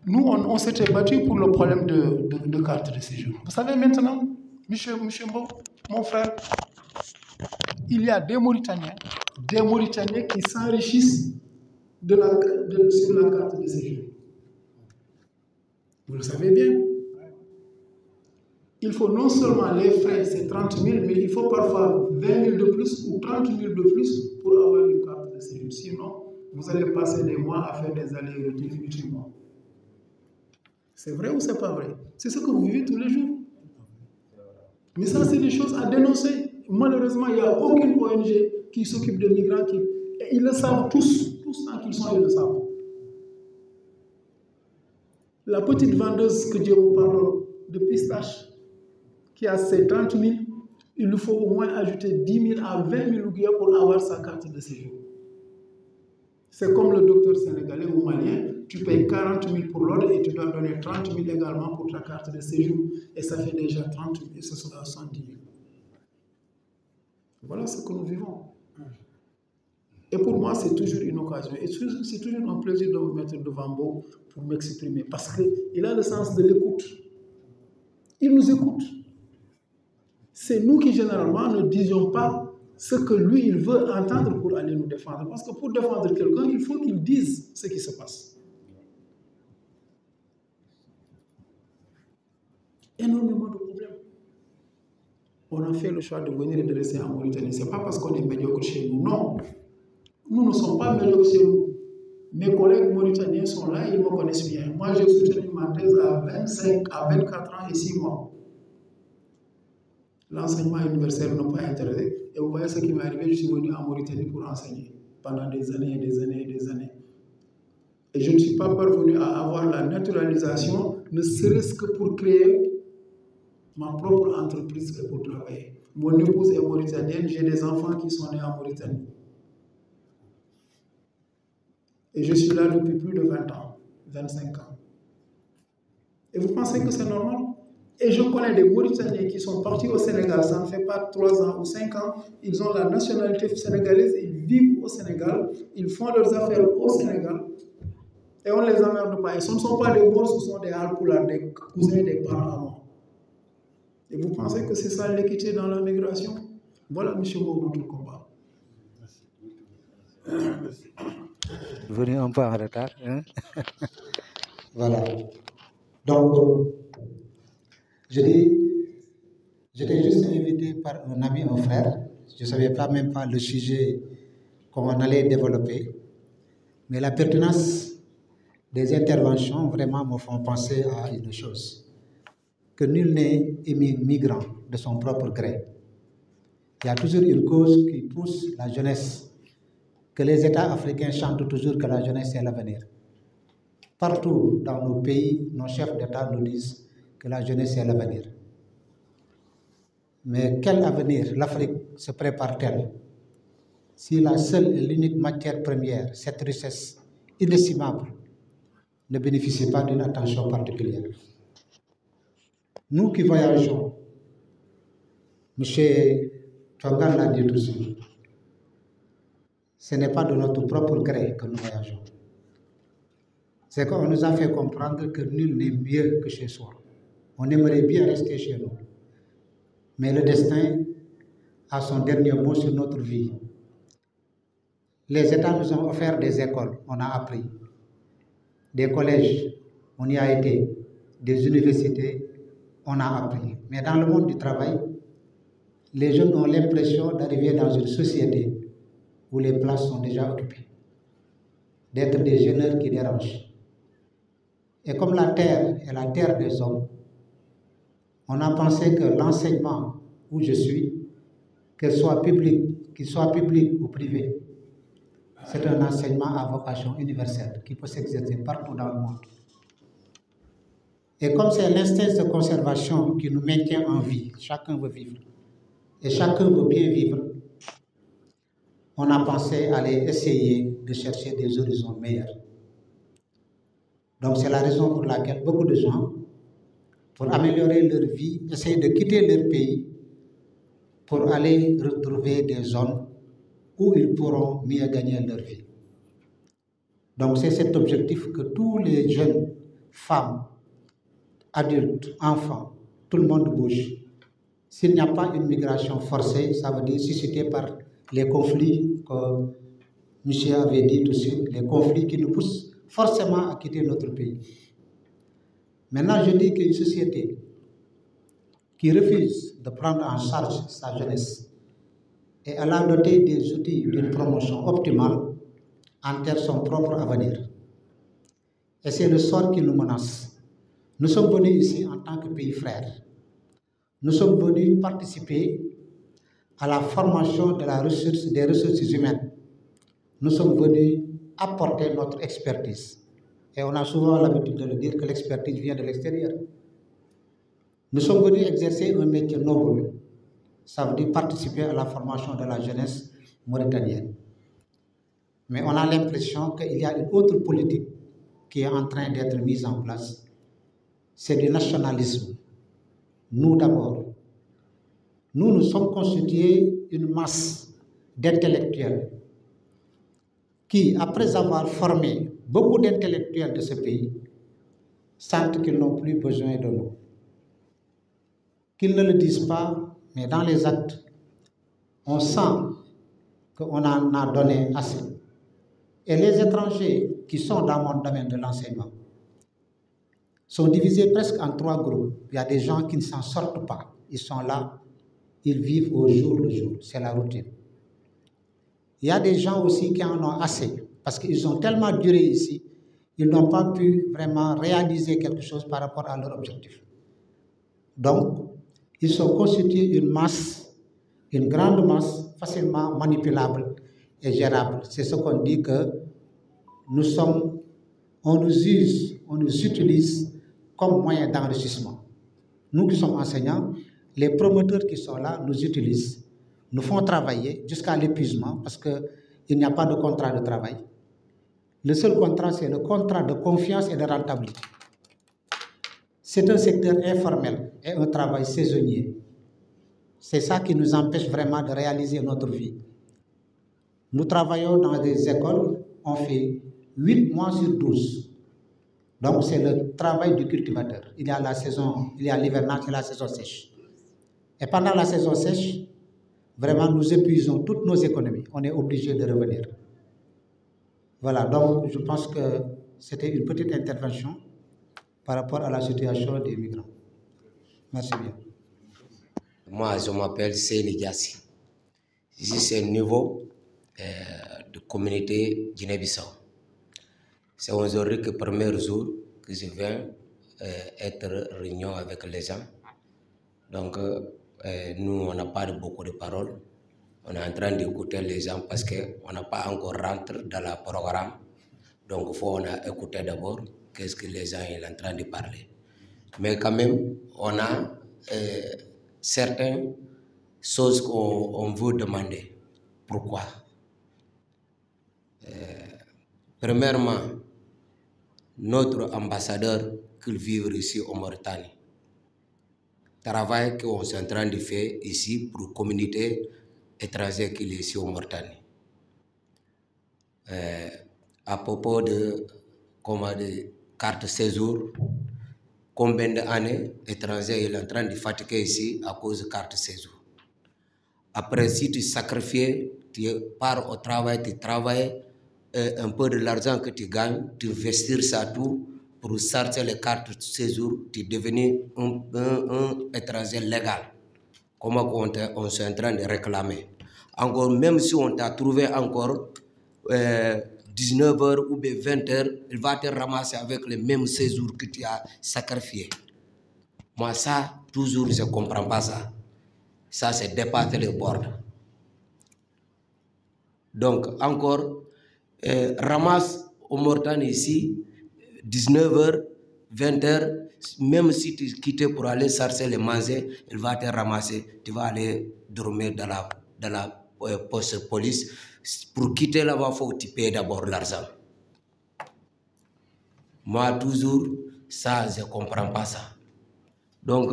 nous, on s'était battu pour le problème de carte de séjour. Vous savez maintenant, Monsieur Mbo, mon frère, il y a des Mauritaniens qui s'enrichissent sur la carte de séjour. Vous le savez bien. Il faut non seulement les frais, c'est 30 000, mais il faut parfois 20 000 de plus ou 30 000 de plus pour avoir une carte de séjour. Sinon, vous allez passer des mois à faire des allers-retours inutilement. C'est vrai ou c'est pas vrai? C'est ce que vous vivez tous les jours. Mais ça, c'est des choses à dénoncer. Malheureusement, il n'y a aucune ONG qui s'occupe des migrants. Et ils le savent tous tant qu'ils sont, ils le savent. La petite vendeuse, que Dieu vous pardonne, de pistaches, qui a ses 30 000, il lui faut au moins ajouter 10 000 à 20 000 ouguiya pour avoir sa carte de séjour. C'est comme le docteur sénégalais ou malien, tu payes 40 000 pour l'ordre et tu dois donner 30 000 également pour ta carte de séjour. Et ça fait déjà 30 000 et ce sera 110 000. Voilà ce que nous vivons. Et pour moi, c'est toujours une occasion. Et c'est toujours un plaisir de me mettre devant vous pour m'exprimer. Parce qu'il a le sens de l'écoute. Il nous écoute. C'est nous qui, généralement, ne disions pas ce que lui, il veut entendre pour aller nous défendre. Parce que pour défendre quelqu'un, il faut qu'il dise ce qui se passe. Énormément de problèmes. On a fait le choix de venir et de rester en Mauritanie. Ce n'est pas parce qu'on est médiocre chez nous, non. Nous ne sommes pas médiocres chez nous. Mes collègues mauritaniens sont là, ils me connaissent bien. Moi, j'ai soutenu ma thèse à 24 ans et 6 mois. L'enseignement universitaire ne m'a pas intéressé. Et vous voyez ce qui m'est arrivé, je suis venu en Mauritanie pour enseigner pendant des années et des années et des années. Et je ne suis pas parvenu à avoir la naturalisation, ne serait-ce que pour créer ma propre entreprise et pour travailler. Mon épouse est mauritanienne, j'ai des enfants qui sont nés en Mauritanie. Et je suis là depuis plus de 20 ans, 25 ans. Et vous pensez que c'est normal? Et je connais des Mauritaniens qui sont partis au Sénégal, ça ne fait pas 3 ans ou 5 ans, ils ont la nationalité sénégalaise, ils vivent au Sénégal, ils font leurs affaires au Sénégal, et on ne les emmerde pas. Et ce ne sont pas des Maures, ce sont des Halpulaar, des cousins des parents à moi. Et vous pensez que c'est ça l'équité dans la migration? Voilà, monsieur Mbow, notre combat. Venu un peu en retard. Hein? Voilà. Donc, j'étais juste invité par un ami, un frère. Je ne savais pas même pas le sujet qu'on allait développer. Mais la pertinence des interventions vraiment me font penser à une chose. Que nul n'est migrant de son propre gré. Il y a toujours une cause qui pousse la jeunesse, que les États africains chantent toujours que la jeunesse est l'avenir. Partout dans nos pays, nos chefs d'État nous disent que la jeunesse est l'avenir. Mais quel avenir l'Afrique se prépare-t-elle si la seule et l'unique matière première, cette richesse inestimable, ne bénéficie pas d'une attention particulière? Nous qui voyageons, M. Tchongan l'a dit tout de suite, ce n'est pas de notre propre gré que nous voyageons. C'est qu'on nous a fait comprendre que nul n'est mieux que chez soi. On aimerait bien rester chez nous. Mais le destin a son dernier mot sur notre vie. Les États nous ont offert des écoles, on a appris. Des collèges, on y a été. Des universités, on a appris. Mais dans le monde du travail, les jeunes ont l'impression d'arriver dans une société où les places sont déjà occupées, d'être des gêneurs qui dérangent. Et comme la terre est la terre des hommes, on a pensé que l'enseignement où je suis, qu'il soit public ou privé, c'est un enseignement à vocation universelle qui peut s'exercer partout dans le monde. Et comme c'est l'instinct de conservation qui nous maintient en vie, chacun veut vivre, et chacun veut bien vivre, on a pensé aller essayer de chercher des horizons meilleurs. Donc c'est la raison pour laquelle beaucoup de gens, pour améliorer leur vie, essayent de quitter leur pays pour aller retrouver des zones où ils pourront mieux gagner leur vie. Donc c'est cet objectif que tous les jeunes, femmes, adultes, enfants, tout le monde bouge. S'il n'y a pas une migration forcée, ça veut dire suscitée par les conflits que M. avait dit tout de suite, les conflits qui nous poussent forcément à quitter notre pays. Maintenant, je dis qu'une société qui refuse de prendre en charge sa jeunesse et à la doter des outils d'une promotion optimale enterre son propre avenir. Et c'est le sort qui nous menace. Nous sommes venus ici en tant que pays frère. Nous sommes venus participer à la formation des ressources humaines. Nous sommes venus apporter notre expertise. Et on a souvent l'habitude de le dire que l'expertise vient de l'extérieur. Nous sommes venus exercer un métier noble. Ça veut dire participer à la formation de la jeunesse mauritanienne. Mais on a l'impression qu'il y a une autre politique qui est en train d'être mise en place. C'est du nationalisme. Nous d'abord. Nous sommes constitués une masse d'intellectuels qui, après avoir formé beaucoup d'intellectuels de ce pays, sentent qu'ils n'ont plus besoin de nous. Qu'ils ne le disent pas, mais dans les actes, on sent qu'on en a donné assez. Et les étrangers qui sont dans mon domaine de l'enseignement sont divisés presque en 3 groupes. Il y a des gens qui ne s'en sortent pas. Ils sont là, ils vivent au jour le jour. C'est la routine. Il y a des gens aussi qui en ont assez parce qu'ils ont tellement duré ici, ils n'ont pas pu vraiment réaliser quelque chose par rapport à leur objectif. Donc, ils sont constitués une masse, une grande masse facilement manipulable et gérable. C'est ce qu'on dit que on nous use, on nous utilise comme moyen d'enrichissement. Nous qui sommes enseignants, les promoteurs qui sont là nous utilisent, nous font travailler jusqu'à l'épuisement parce qu'il n'y a pas de contrat de travail. Le seul contrat, c'est le contrat de confiance et de rentabilité. c'est un secteur informel et un travail saisonnier. C'est ça qui nous empêche vraiment de réaliser notre vie. Nous travaillons dans des écoles, on fait 8 mois sur 12. Donc c'est le travail du cultivateur. Il y a la saison, il y a l'hivernage et la saison sèche. Et pendant la saison sèche, vraiment nous épuisons toutes nos économies. On est obligé de revenir. Voilà, donc je pense que c'était une petite intervention par rapport à la situation des migrants. Merci bien. Moi, je m'appelle Seyni Diassi. Ici, c'est le niveau de communauté Guinée-Bissau. C'est aujourd'hui le premier jour que je viens être réunion avec les gens. Donc, nous, on n'a pas beaucoup de paroles. On est en train d'écouter les gens parce qu'on n'a pas encore rentré dans le programme. Donc, il faut écouter d'abord qu'est-ce que les gens sont en train de parler. Mais quand même, on a certaines choses qu'on veut demander. Pourquoi? Premièrement, notre ambassadeur qui vit ici en Mauritanie, travail qu'on est en train de faire ici pour la communauté étrangère qui est ici en Mauritanie. À propos de carte de séjour, combien d'années étrangers il est en train de fatiguer ici à cause de carte de séjour. Après, si tu sacrifies, tu pars au travail, tu travailles, un peu de l'argent que tu gagnes, tu investis ça tout pour sortir les cartes de séjour, tu deviens un étranger légal. Comment on est en train de réclamer. Encore, même si on t'a trouvé encore 19h ou 20h, il va te ramasser avec le même séjour que tu as sacrifié. Moi, ça, toujours, je ne comprends pas ça. Ça, c'est dépasser les bornes. Donc, encore, ramasse au Mauritanie ici, 19h, 20h, même si tu quittes pour aller chercher les manger, il va te ramasser. Tu vas aller dormir dans la poste de police. Pour quitter là-bas, il faut que tu payes d'abord l'argent. Moi, toujours, ça, je ne comprends pas ça. Donc,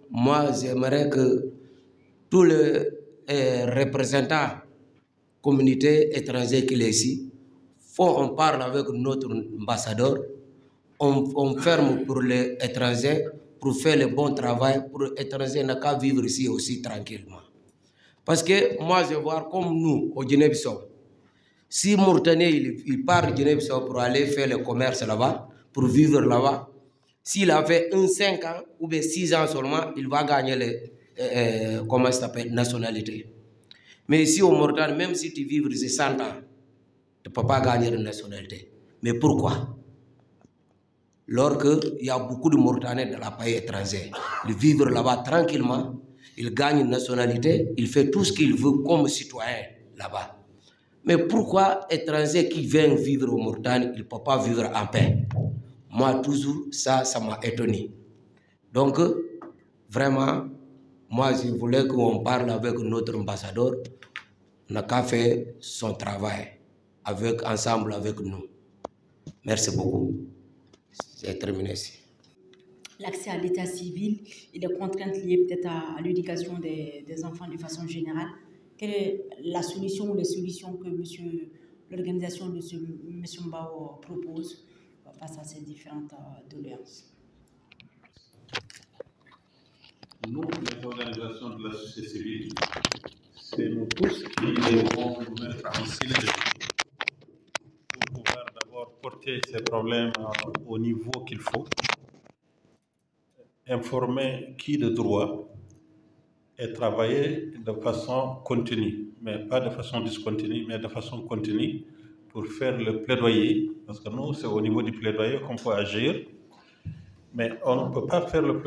moi, j'aimerais que tous les représentants communauté étrangère qui est ici, on parle avec notre ambassadeur, on ferme pour les étrangers, pour faire le bon travail, pour les étrangers n'a qu'à vivre ici aussi tranquillement. Parce que moi, je vois comme nous, au Guinée-Bissau, si Mauritanien il part de Guinée-Bissau pour aller faire le commerce là-bas, pour vivre là-bas, s'il a fait 5 ans ou bien 6 ans seulement, il va gagner les comment ça s'appelle, nationalité. Mais ici au Mauritanie, même si tu vis ici 100 ans, tu ne peux pas gagner de nationalité. Mais pourquoi? Lorsqu'il y a beaucoup de Mauritaniens dans le pays étranger, ils vivent là-bas tranquillement, ils gagnent une nationalité, ils font tout ce qu'ils veulent comme citoyens là-bas. Mais pourquoi étrangers qui viennent vivre au Mauritanie, ils ne peuvent pas vivre en paix? Moi, toujours, ça m'a étonné. Donc, vraiment, moi, je voulais qu'on parle avec notre ambassadeur. On n'a qu'à faire son travail ensemble avec nous. Merci beaucoup. J'ai terminé ici. L'accès à l'état civil et les contraintes liées peut-être à l'éducation des enfants de façon générale. Quelle est la solution ou les solutions que l'organisation de M. Mbao propose face à ces différentes doléances? Nous, les organisations de la société civile, c'est nous tous qui devons nous mettre en synergie pour pouvoir d'abord porter ces problèmes au niveau qu'il faut, informer qui de droit et travailler de façon continue, mais pas de façon discontinue, mais de façon continue pour faire le plaidoyer, parce que nous, c'est au niveau du plaidoyer qu'on peut agir, mais on ne peut pas faire le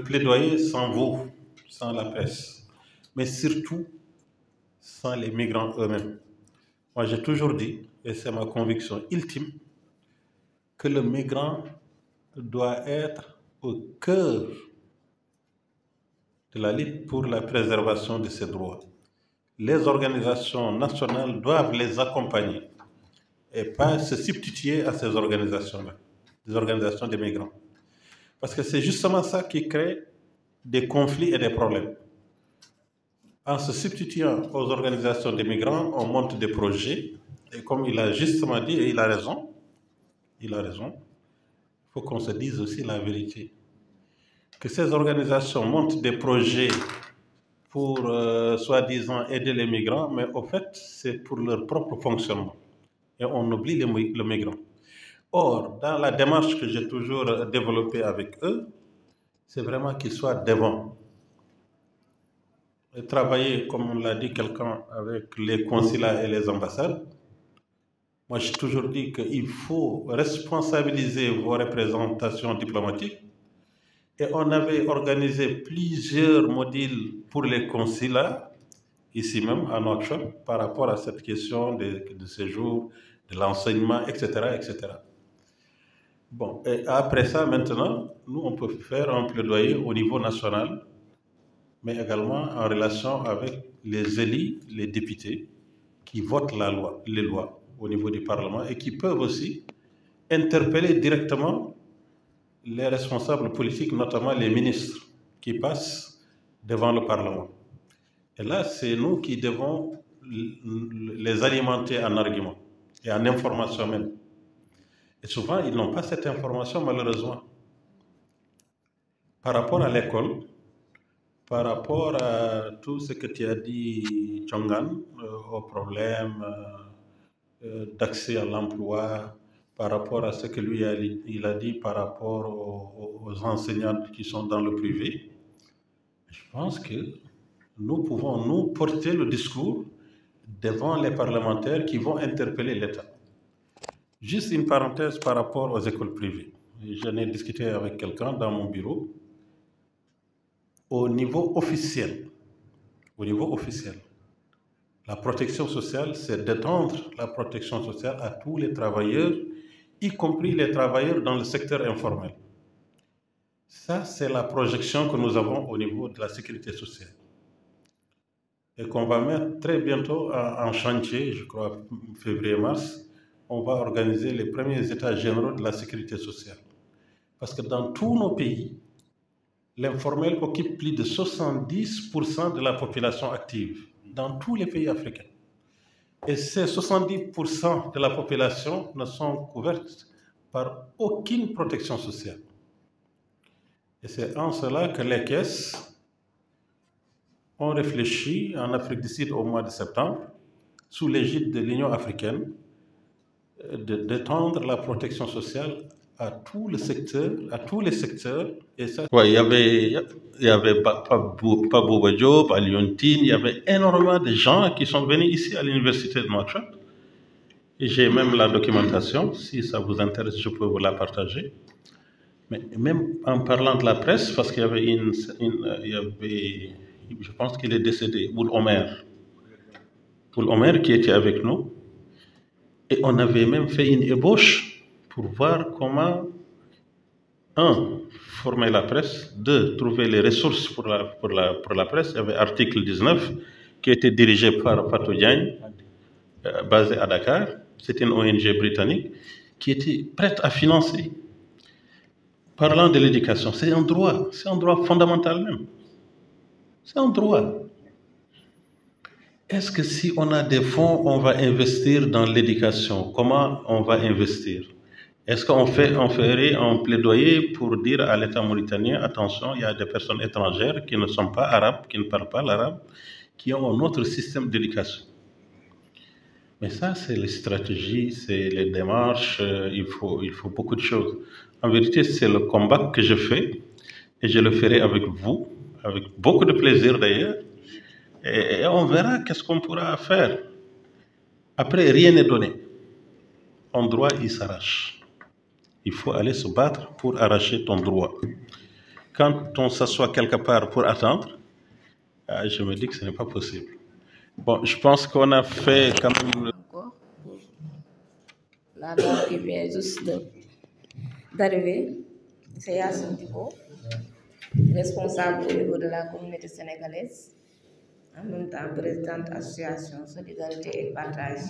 plaidoyer sans vous, sans la presse, mais surtout sans les migrants eux-mêmes. Moi, j'ai toujours dit, et c'est ma conviction ultime, que le migrant doit être au cœur de la lutte pour la préservation de ses droits. Les organisations nationales doivent les accompagner et pas se substituer à ces organisations-là, des organisations des migrants. Parce que c'est justement ça qui crée des conflits et des problèmes. En se substituant aux organisations des migrants, on monte des projets. Et comme il a justement dit, et il a raison, il faut qu'on se dise aussi la vérité. Que ces organisations montent des projets pour, soi-disant, aider les migrants, mais au fait, c'est pour leur propre fonctionnement. Et on oublie le migrant. Or, dans la démarche que j'ai toujours développée avec eux, c'est vraiment qu'ils soient devant. Et travailler, comme on l'a dit quelqu'un, avec les consulats et les ambassades. Moi, j'ai toujours dit qu'il faut responsabiliser vos représentations diplomatiques. Et on avait organisé plusieurs modules pour les consulats, ici même à Nouakchott, par rapport à cette question de séjour, de l'enseignement, etc., etc. Bon, et après ça, maintenant, nous, on peut faire un plaidoyer au niveau national, mais également en relation avec les élus, les députés, qui votent les lois au niveau du Parlement et qui peuvent aussi interpeller directement les responsables politiques, notamment les ministres, qui passent devant le Parlement. Et là, c'est nous qui devons les alimenter en arguments et en information même. Et souvent, ils n'ont pas cette information, malheureusement. Par rapport à l'école, par rapport à tout ce que tu as dit, Chongan, au problème d'accès à l'emploi, par rapport à ce que lui il a dit par rapport aux enseignants qui sont dans le privé, je pense que nous pouvons nous porter le discours devant les parlementaires qui vont interpeller l'État. Juste une parenthèse par rapport aux écoles privées. J'en ai discuté avec quelqu'un dans mon bureau. Au niveau officiel, la protection sociale, c'est d'étendre la protection sociale à tous les travailleurs, y compris les travailleurs dans le secteur informel. Ça, c'est la projection que nous avons au niveau de la sécurité sociale. Et qu'on va mettre très bientôt en chantier, je crois, février-mars, on va organiser les premiers états généraux de la sécurité sociale. Parce que dans tous nos pays, l'informel occupe plus de 70% de la population active, dans tous les pays africains. Et ces 70% de la population ne sont couvertes par aucune protection sociale. Et c'est en cela que les caisses ont réfléchi en Afrique du Sud au mois de septembre, sous l'égide de l'Union africaine, d'étendre la protection sociale à tous les secteurs. Et ça, ouais, il y avait Pabouba Diop, à Lyontine, il y avait énormément de gens qui sont venus ici à l'université de Nouakchott. Et j'ai même la documentation, si ça vous intéresse, je peux vous la partager. Mais même en parlant de la presse, parce qu'il y avait je pense qu'il est décédé, Ould Omer qui était avec nous. Et on avait même fait une ébauche pour voir comment, former la presse, 2, trouver les ressources pour la presse. Il y avait Article 19 qui était dirigé par Fatou Diagne, basé à Dakar. C'était une ONG britannique qui était prête à financer. Parlant de l'éducation, c'est un droit fondamental même. C'est un droit. Est-ce que si on a des fonds, on va investir dans l'éducation? Comment on va investir? Est-ce qu'on ferait un plaidoyer pour dire à l'État mauritanien, attention, il y a des personnes étrangères qui ne sont pas arabes, qui ne parlent pas l'arabe, qui ont un autre système d'éducation? Mais ça, c'est les stratégies, c'est les démarches, il faut beaucoup de choses. En vérité, c'est le combat que je fais, et je le ferai avec vous, avec beaucoup de plaisir d'ailleurs, et on verra qu'est-ce qu'on pourra faire. Après, rien n'est donné. Un droit, il s'arrache. Il faut aller se battre pour arracher ton droit. Quand on s'assoit quelque part pour attendre, je me dis que ce n'est pas possible. Bon, je pense qu'on a fait quand même... Encore pour la dame qui vient juste d'arriver, c'est Yassine Diko, responsable au niveau de la communauté sénégalaise, en même temps présidente association Solidarité et Partage.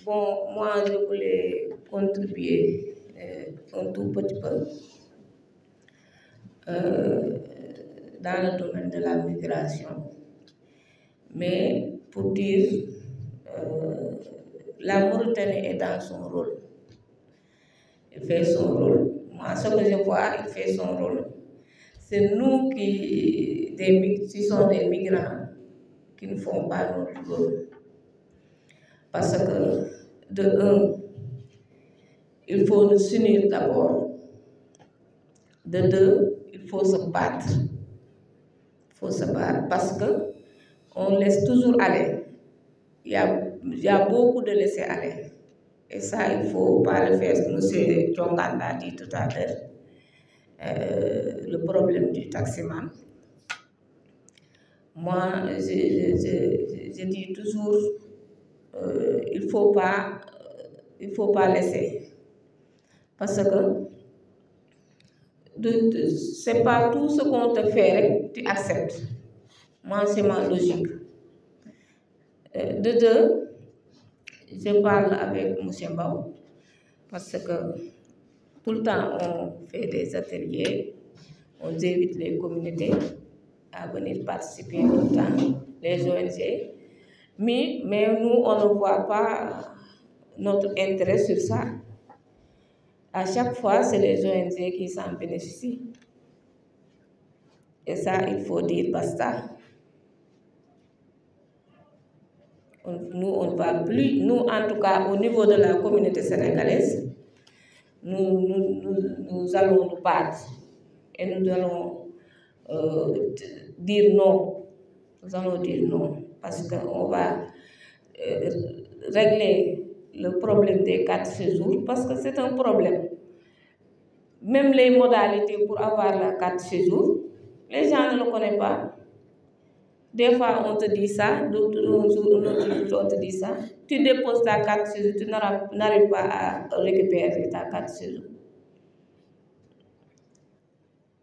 Bon, moi je voulais contribuer un tout petit peu dans le domaine de la migration. Mais pour dire, la Mauritanie est dans son rôle. Il fait son rôle. Moi, ce que je vois, il fait son rôle. C'est nous qui sont des migrants qui ne font pas notre rôle. Parce que, de un, il faut nous unir d'abord. De deux, il faut se battre. Il faut se battre parce que on laisse toujours aller. Il y a beaucoup de laisser aller. Et ça, il ne faut pas le faire. M. Djongan l'a dit tout à l'heure. Le problème du taximan. Moi, je dis toujours, il faut pas laisser. Parce que c'est pas tout ce qu'on te fait, tu acceptes. Moi, c'est ma logique. De deux, je parle avec M. Mbao parce que tout le temps on fait des ateliers, on invite les communautés à venir participer tout le temps, les ONG. Mais nous, on ne voit pas notre intérêt sur ça. À chaque fois, c'est les ONG qui s'en bénéficient. Et ça, il faut dire basta. Nous, on ne va plus, nous en tout cas au niveau de la communauté sénégalaise, nous allons nous battre et nous allons dire non. Nous allons dire non parce qu'on va régler le problème des 4 séjours parce que c'est un problème. Même les modalités pour avoir la carte séjour, les gens ne le connaissent pas. Des fois, on te dit ça, d'autres jours, on te dit ça. Tu déposes ta carte séjour, tu n'arrives pas à récupérer ta carte séjour.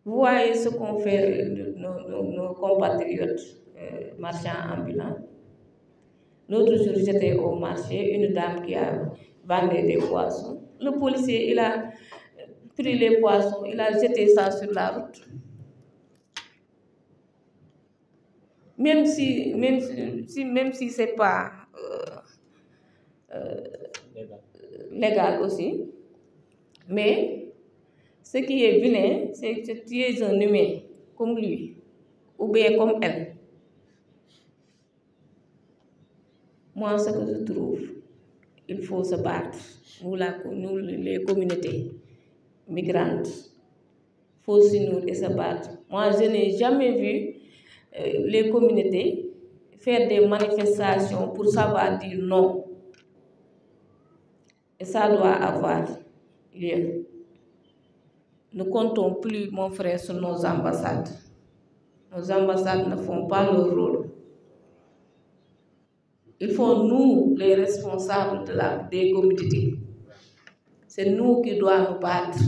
Vous voyez ce qu'ont fait nos compatriotes marchands ambulants. L'autre jour, j'étais au marché, une dame qui a vendu des poissons. Le policier, il a pris les poissons, il a jeté ça sur la route. Même si c'est pas légal aussi, mais ce qui est vilain, c'est que tu es un humain comme lui, ou bien comme elle. Moi, ce que je trouve, il faut se battre. Nous les communautés migrantes, il faut s'unir et se battre. Moi, je n'ai jamais vu les communautés faire des manifestations pour savoir dire non. Et ça doit avoir lieu. Ne comptons plus, mon frère, sur nos ambassades. Nos ambassades ne font pas leur rôle. Il faut nous, les responsables des communautés. C'est nous qui devons nous battre.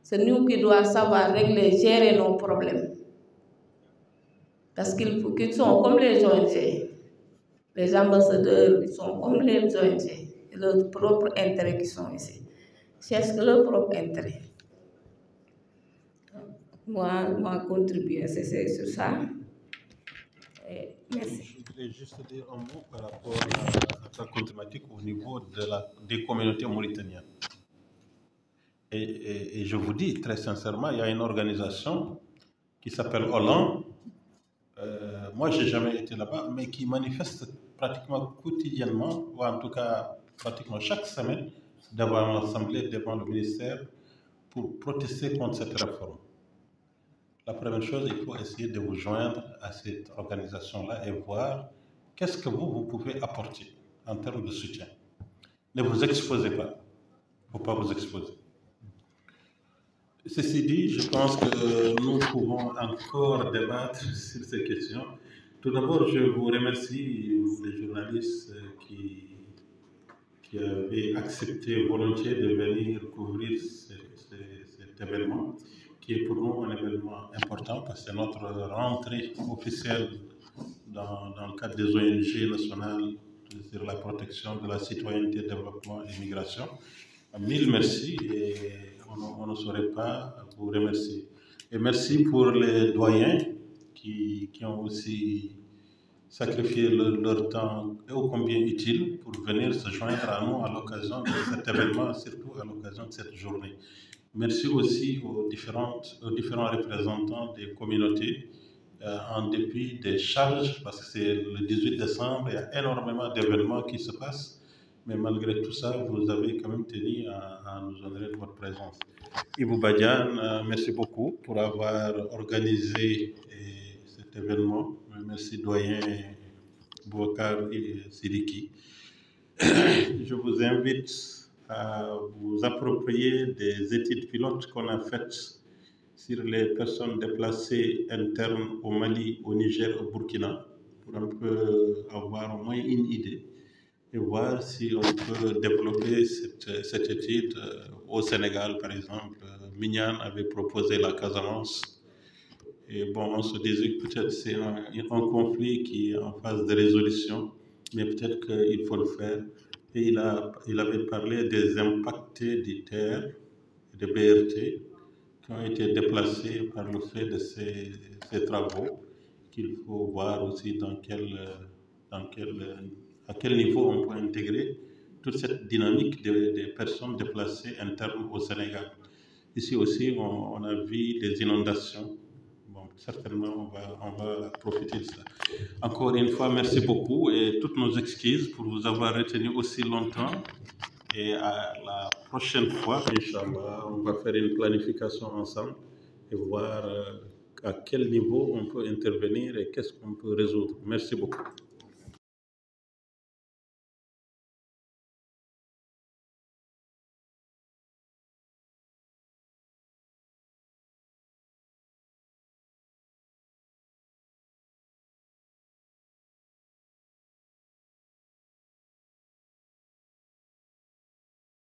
C'est nous qui devons savoir régler, gérer nos problèmes. Parce qu'ils sont comme les ONG. Les ambassadeurs, ils sont comme les ONG. C'est leur propre intérêt qui sont ici. Cherchent leur propre intérêt. Moi contribuer, c'est sur ça. Et merci. Je voulais juste dire un mot par rapport à ta thématique au niveau des communautés mauritaniennes. Et je vous dis très sincèrement, il y a une organisation qui s'appelle Hollande. Moi, je n'ai jamais été là-bas, mais qui manifeste pratiquement quotidiennement, ou en tout cas pratiquement chaque semaine, devant l'Assemblée, devant le ministère, pour protester contre cette réforme. La première chose, il faut essayer de vous joindre à cette organisation-là et voir qu'est-ce que vous pouvez apporter en termes de soutien. Ne vous exposez pas. Il ne faut pas vous exposer. Ceci dit, je pense que nous pouvons encore débattre sur ces questions. Tout d'abord, je vous remercie, les journalistes qui avaient accepté volontiers de venir couvrir cet événement, qui est pour nous un événement important parce que c'est notre rentrée officielle dans le cadre des ONG nationales sur la protection de la citoyenneté, développement et migration. Mille merci et on ne saurait pas vous remercier. Et merci pour les doyens qui ont aussi sacrifié leur temps ô combien utile pour venir se joindre à nous à l'occasion de cet événement, surtout à l'occasion de cette journée. Merci aussi aux différents représentants des communautés, en dépit des charges, parce que c'est le 18 décembre, il y a énormément d'événements qui se passent, mais malgré tout ça, vous avez quand même tenu à nous honorer de votre présence. Ibou Badiane, merci beaucoup pour avoir organisé cet événement. Merci doyen Bouakar et Sidiki. Je vous invite à vous approprier des études pilotes qu'on a faites sur les personnes déplacées internes au Mali, au Niger, au Burkina, pour un peu avoir au moins une idée et voir si on peut développer cette étude au Sénégal, par exemple. Mignan avait proposé la Casamance. Et bon, on se disait que peut-être c'est un conflit qui est en phase de résolution, mais peut-être qu'il faut le faire. Et il avait parlé des impactés d'ITER et de BRT qui ont été déplacés par le fait de ces travaux, qu'il faut voir aussi à quel niveau on peut intégrer toute cette dynamique des personnes déplacées internes au Sénégal. Ici aussi, on a vu des inondations. Bon, certainement, on va profiter de ça. Encore une fois, merci beaucoup et toutes nos excuses pour vous avoir retenu aussi longtemps. Et à la prochaine fois, Inch'Allah, on va faire une planification ensemble et voir à quel niveau on peut intervenir et qu'est-ce qu'on peut résoudre. Merci beaucoup.